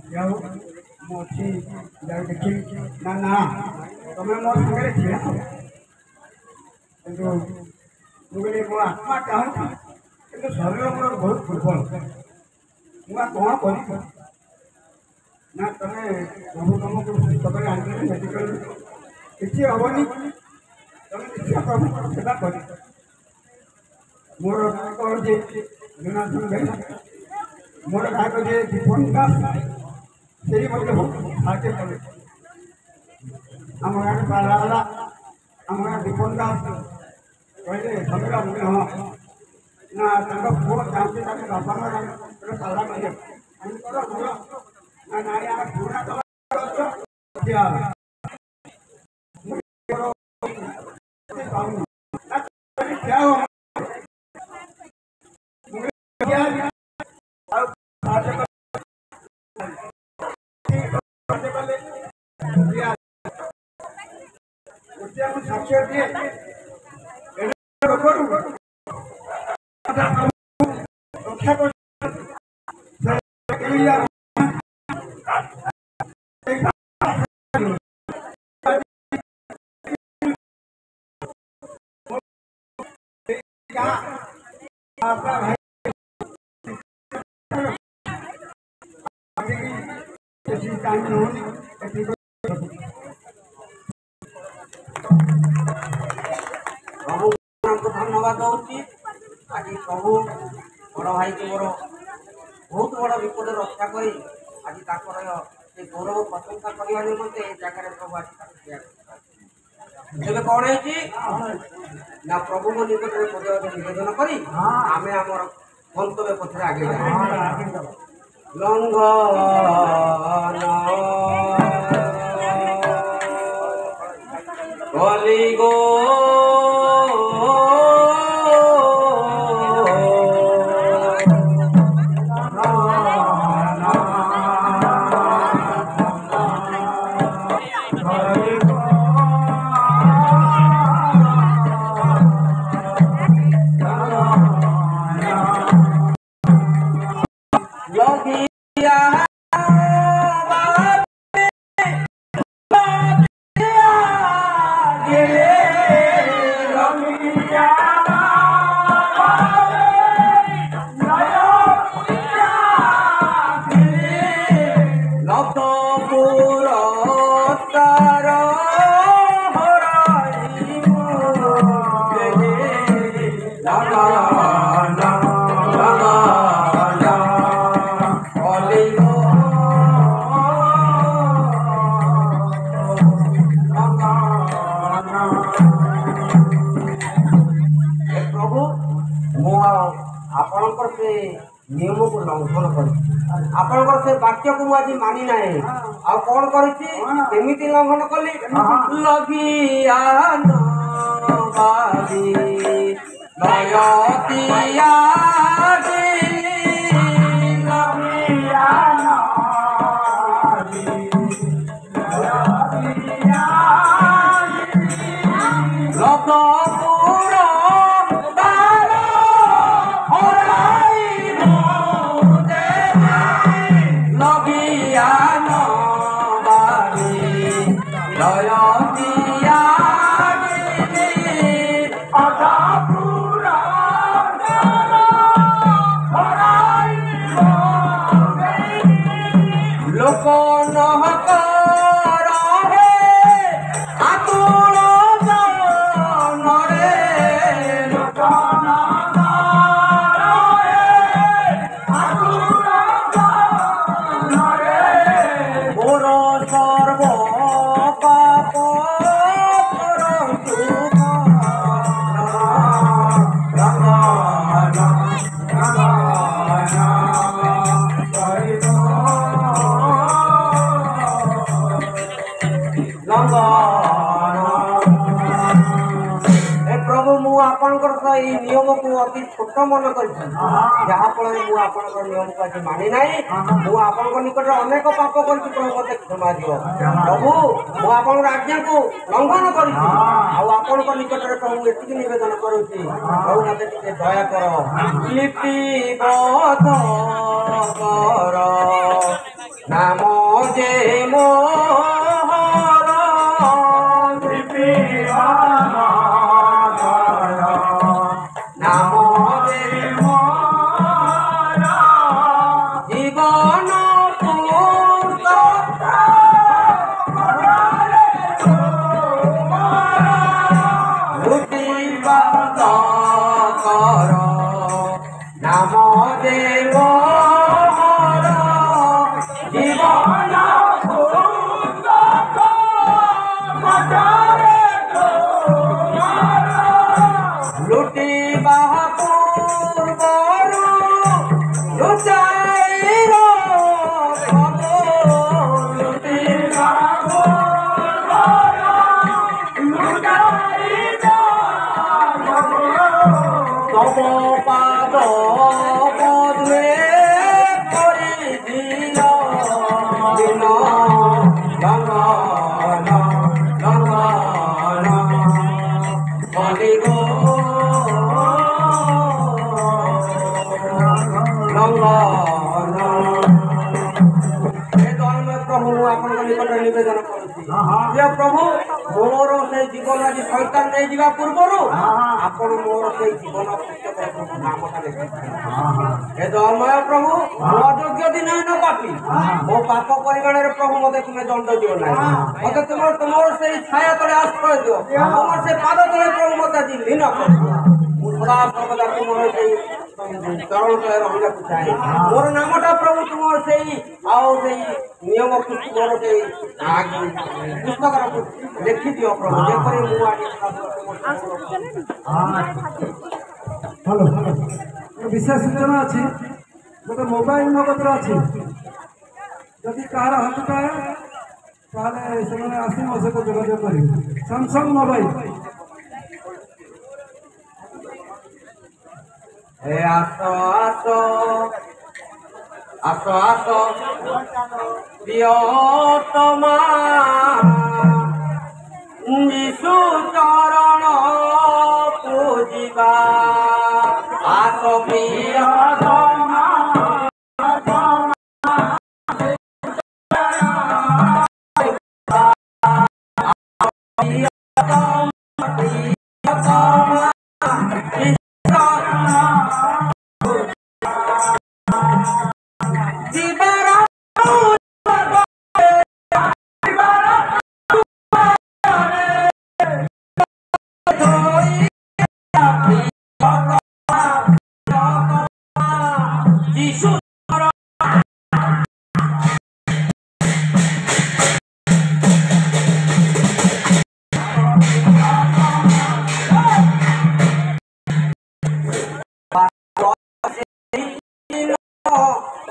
ଠିଆ ହଉ ମୁଁ ଅଛି ଯାଇ ଦେଖିବି ନା ନା ତମେ ମୋ ସାଙ୍ଗରେ ଠିଆ ହବ, କିନ୍ତୁ ମୁଁ କହିଲି ମୋ ଆତ୍ମା ଚାହୁଁଛି କିନ୍ତୁ ଶରୀର ମୋର ବହୁତ ଦୁର୍ବଳ, ମୁଁ ଆଉ କ'ଣ କରିବି ନା ତମେ ପ୍ରଭୁ ତମକୁ ସୁସ୍ଥ କରି ଆଣିଦେବେ ମେଡ଼ିକାଲ କିଛି ହେବନି, ତମେ ନିଶ୍ଚୟ ପ୍ରଭୁଙ୍କର ସେବା କରିବ। ମୋର ଗାୟକ ଯେ ଜନାର୍ଦ୍ଦନ ବେହେରା, ମୋର ଗାୟକ ଯେ ଦୀପନ ଦାସ, ସେଇ ମଧ୍ୟ ସାହାଯ୍ୟ କଲେ। ଆମ ଗାଁରେ ପାଲା ହେଲା, ଆମ ଗାଁ ଦୀପନ ଦାସ କହିଲେ ସମୀରା ମୁଁ ହଁ ନା ତାଙ୍କ ପୁଅ ଚାହୁଁଛି ତାଙ୍କ ବାପାଙ୍କର ପାଲା କରିବାକୁ ଆମେ କର ଭଲ ନା ନାଇଁ ଆମେ ପୁରୁଣା ସାକ୍ଷ୍ୟ ଦିଏ ରକ୍ଷା କରି ପ୍ରଭୁଙ୍କୁ ଧନ୍ୟବାଦ ଦଉଛି। ଆଜି ପ୍ରଭୁ ବଡ଼ ଭାଇକୁ ମୋର ବହୁତ ବଡ଼ ବିପଦ ରକ୍ଷା କରି ଆଜି ତାଙ୍କର ସେ ଗୌରବ ପ୍ରଶଂସା କରିବା ନିମନ୍ତେ ଏ ଜାଗାରେ ପ୍ରଭୁ ଆଜି ତାକୁ ତିଆରି କରିଛନ୍ତି। ଏବେ କ'ଣ ହେଇଛି ନା ପ୍ରଭୁଙ୍କ ନିକଟରେ ନିବେଦନ କରି ଆମେ ଆମର ଗନ୍ତବ୍ୟ ପଥରେ ଆଗେଇ ଲଙ୍ଘନ ଗଲିଗୋ ଆପଣଙ୍କର ସେ ନିୟମକୁ ଲଙ୍ଘନ କରିଛି, ଆପଣଙ୍କର ସେ ବାକ୍ୟକୁ ମୁଁ ଆଜି ମାନି ନାହିଁ। ଆଉ କ'ଣ କରିଛି କେମିତି ଲଙ୍ଘନ କଲି ଲଗିଆ লোক নহক রহে আতুল নরে ଆପଣଙ୍କର ତ ଏଇ ନିୟମକୁ ଅତି ଛୋଟ ମନେ କରିଛି, ଯାହାଫଳରେ ମୁଁ ଆପଣଙ୍କର ନିୟମକୁ ଆଜି ମାନି ନାହିଁ। ମୁଁ ଆପଣଙ୍କ ନିକଟରେ ଅନେକ ପାପ କରିଛି, ପ୍ରଭୁ ମୋତେ କ୍ଷମା ଦିଅ। ପ୍ରଭୁ ମୁଁ ଆପଣଙ୍କର ଆଜ୍ଞାକୁ ଲଙ୍ଘନ କରିଛି, ଆଉ ଆପଣଙ୍କ ନିକଟରେ ପ୍ରଭୁ ଏତିକି ନିବେଦନ କରୁଛି, ପ୍ରଭୁ ମୋତେ ଟିକେ ଦୟା କର। ଲିପିବଦ୍ଧ କର ନାମ ଯେ ମୋହର, ନାମ ଯେ জীবন লুটিবাদ কর নাম দেব জীবন লুটিবা পূর্বরু লুচাইর তব পাদ পদ্মে করি দিল দিন লঙ্ঘন লঙ্ঘন বলি গো লঙ্ঘন। প্রভু আপনার নিকটে নিবেদন করছি, প্রিয় প্রভু মোর সেই জীবন আজ শৈতান নেই যা পূর্বর আপন মোর সেই জীবন পুস্তকের নামটা লেখিছেন। এ দয়াময় প্রভু মো অযোগ্য দিন না পাপি, মো পাপ পরিমাণের প্রভু মতে তুমি দণ্ড দিও না, মতে তোমার তোমার সেই ছায়া তলে আশ্রয় দিও, তোমার সেই পাদ তলে প্রভু মতে আজ লীন কর। ମୁଁ ସଦା ସର୍ବଦା ତୁମର ସେଇ ଚରଣ ତଳେ ରହିବାକୁ ଚାହେଁ। ମୋର ନାମଟା ପ୍ରଭୁ ତୁମର ସେଇ ଆଉ ସେଇ ନିୟମ ମୋର ସେଇ ପୁସ୍ତକର ଲେଖିଦିଅ ପ୍ରଭୁ, ଯେପରି ମୁଁ ଆଜି ହ୍ୟାଲୋ, ବିଶେଷ ସୂଚନା ଅଛି। ଗୋଟେ ମୋବାଇଲ ମୋ କତିରେ ଅଛି, ଯଦି କାହାର ହାତ ଥାଏ ତାହେଲେ ସେମାନେ ଆସି ମୋ ସହିତ ଯୋଗାଯୋଗ କରିବେ। Samsung mobile. ଏ ଆସ ଆସ ଆସ ଆସ প্রিয়তমা যিশু চরণ পূজিবা আস প্রিয়তমা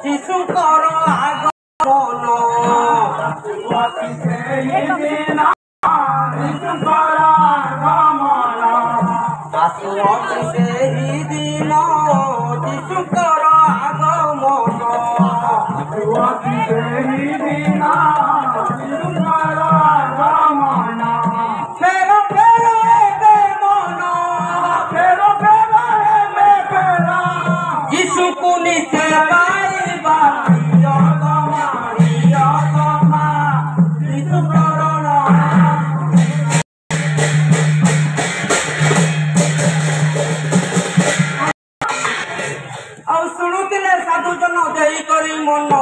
যিশু কর আগমন আসু অতি সেই দিন যিশু কর আগমন ফেরো ফেরো এবে মন ফেরো ফেরো এবে ফেরো যিশু কুনি সেবাইবা প্রিয়তমা যিশু চরণ ଆଉ ଶୁଣୁଥିଲେ ସାଧୁ ଜନ ଦେଇ କରି ମନ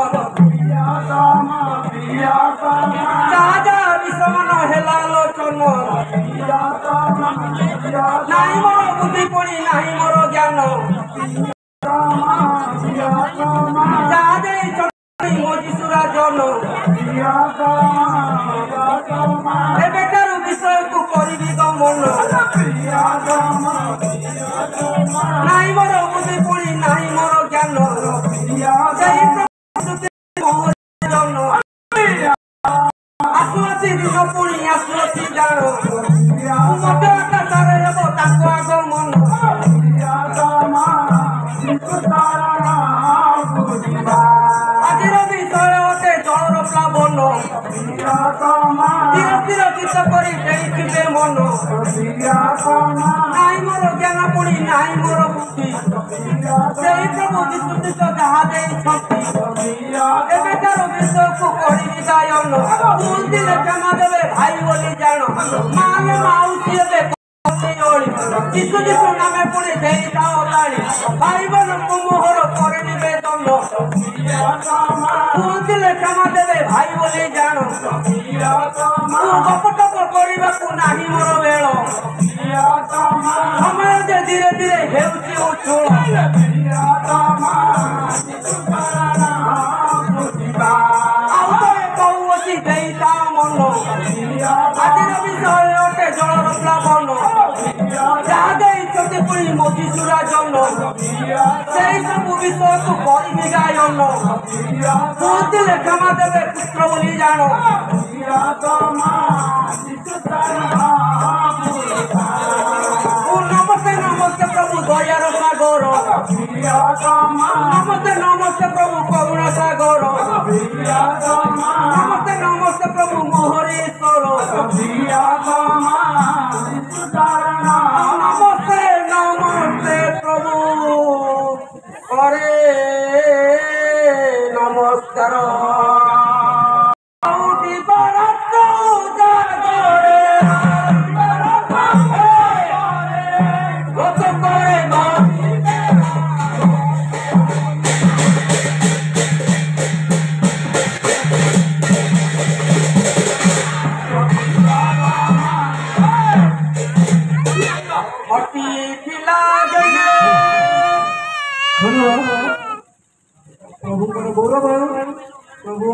ଯାହା ଯାହା ବିଷମନ ହେଲା ଲୋଚନ ନାହିଁ ମୋର ବୁଦ୍ଧି ପଡ଼ି ନାହିଁ ମୋର ଜ୍ଞାନ ଯାହା ଦେଇଛନ୍ତି ମୋ ଯୀଶୁରା ଜନ ଏବେଠାରୁ ବିଷୟକୁ କରିବି ଗମନ ନାହିଁ ମୋର ବୁଦ୍ଧି ପଡ଼ି ନାହିଁ ମୋର ଜ୍ଞାନ ଆସୁଅଛି ଦିନ ପୁଣି ଆସୁଅଛି ଜାଣ ମଧ୍ୟ ଆକାଶରେ ହେବ ତାଙ୍କ ଆଗମନ ଆଜିର ବିଷୟ ଅଟେ ଜଳର ପ୍ଲାବନ ଧୀରେ ଧୀରେ ଚିତ୍ତ କରି ଦେଇଥିବେ ମନ ନାଇଁ ମୋର ଜ୍ଞାନ ପୁଣି ନାଇଁ ମୋର ବୁଦ୍ଧି ସେଇ ପ୍ରଭୁ ଯୀଶୁ ଖ୍ରୀଷ୍ଟ ଯାହା ଦେଇଛନ୍ତି ଏବେକାର ବିଷୟକୁ କରିବି ଗାୟନ ଭୁଲ ଦିନେ କ୍ଷମା ଦେବେ ଭାଇ ବୋଲି ଜାଣ ମାଲେ ମାଉସୀ ଏବେ ଯୀଶୁ ଯୀଶୁ ନାମେ ପୁଣି ଦେଇଥାଅ ତାଳି ଭାଇ ମାନଙ୍କୁ ମୋହର କରି ନିବେଦନ ଭୁଲ ଦିନେ କ୍ଷମା ଦେବେ ଭାଇ ବୋଲି ଜାଣ ମୁଁ ଗପ ଟପ କରିବାକୁ ନାହିଁ ମୋର ବେଳ ସମୟ ଯେ ଧୀରେ ଧୀରେ ହେଉଛି ଉଛୁଳ ଆଉ ଥରେ କହୁଅଛି ଦେଇଥାଅ ମନ ଆଜିର ବିଷୟ ଅଟେ ଜଳର ପ୍ଲାବନ ଯାହା ଦେଇଛନ୍ତି ପୁଣି ମୋ ଯୀଶୁରା ଜନ ସେଇ ସବୁ ବିଷୟକୁ କରିବି ଗାୟନ କହୁଥିଲେ କ୍ଷମା ଦେବେ ପୁତ୍ର ବୋଲି ଜାଣ ନମସ୍ତେ ନମସ୍ତେ ପ୍ରଭୁ ଦୟାର ସାଗର ନମସ୍ତେ ନମସ୍ତେ ପ୍ରଭୁ କରୁଣ ସାଗର ନମସ୍ତେ ନମସ୍ତେ ପ୍ରଭୁ ମୋହରେଶ୍ୱର ନମସ୍ତେ ନମସ୍ତେ ପ୍ରଭୁ କରେ ନମସ୍କାର प्रभु गौरव प्रभु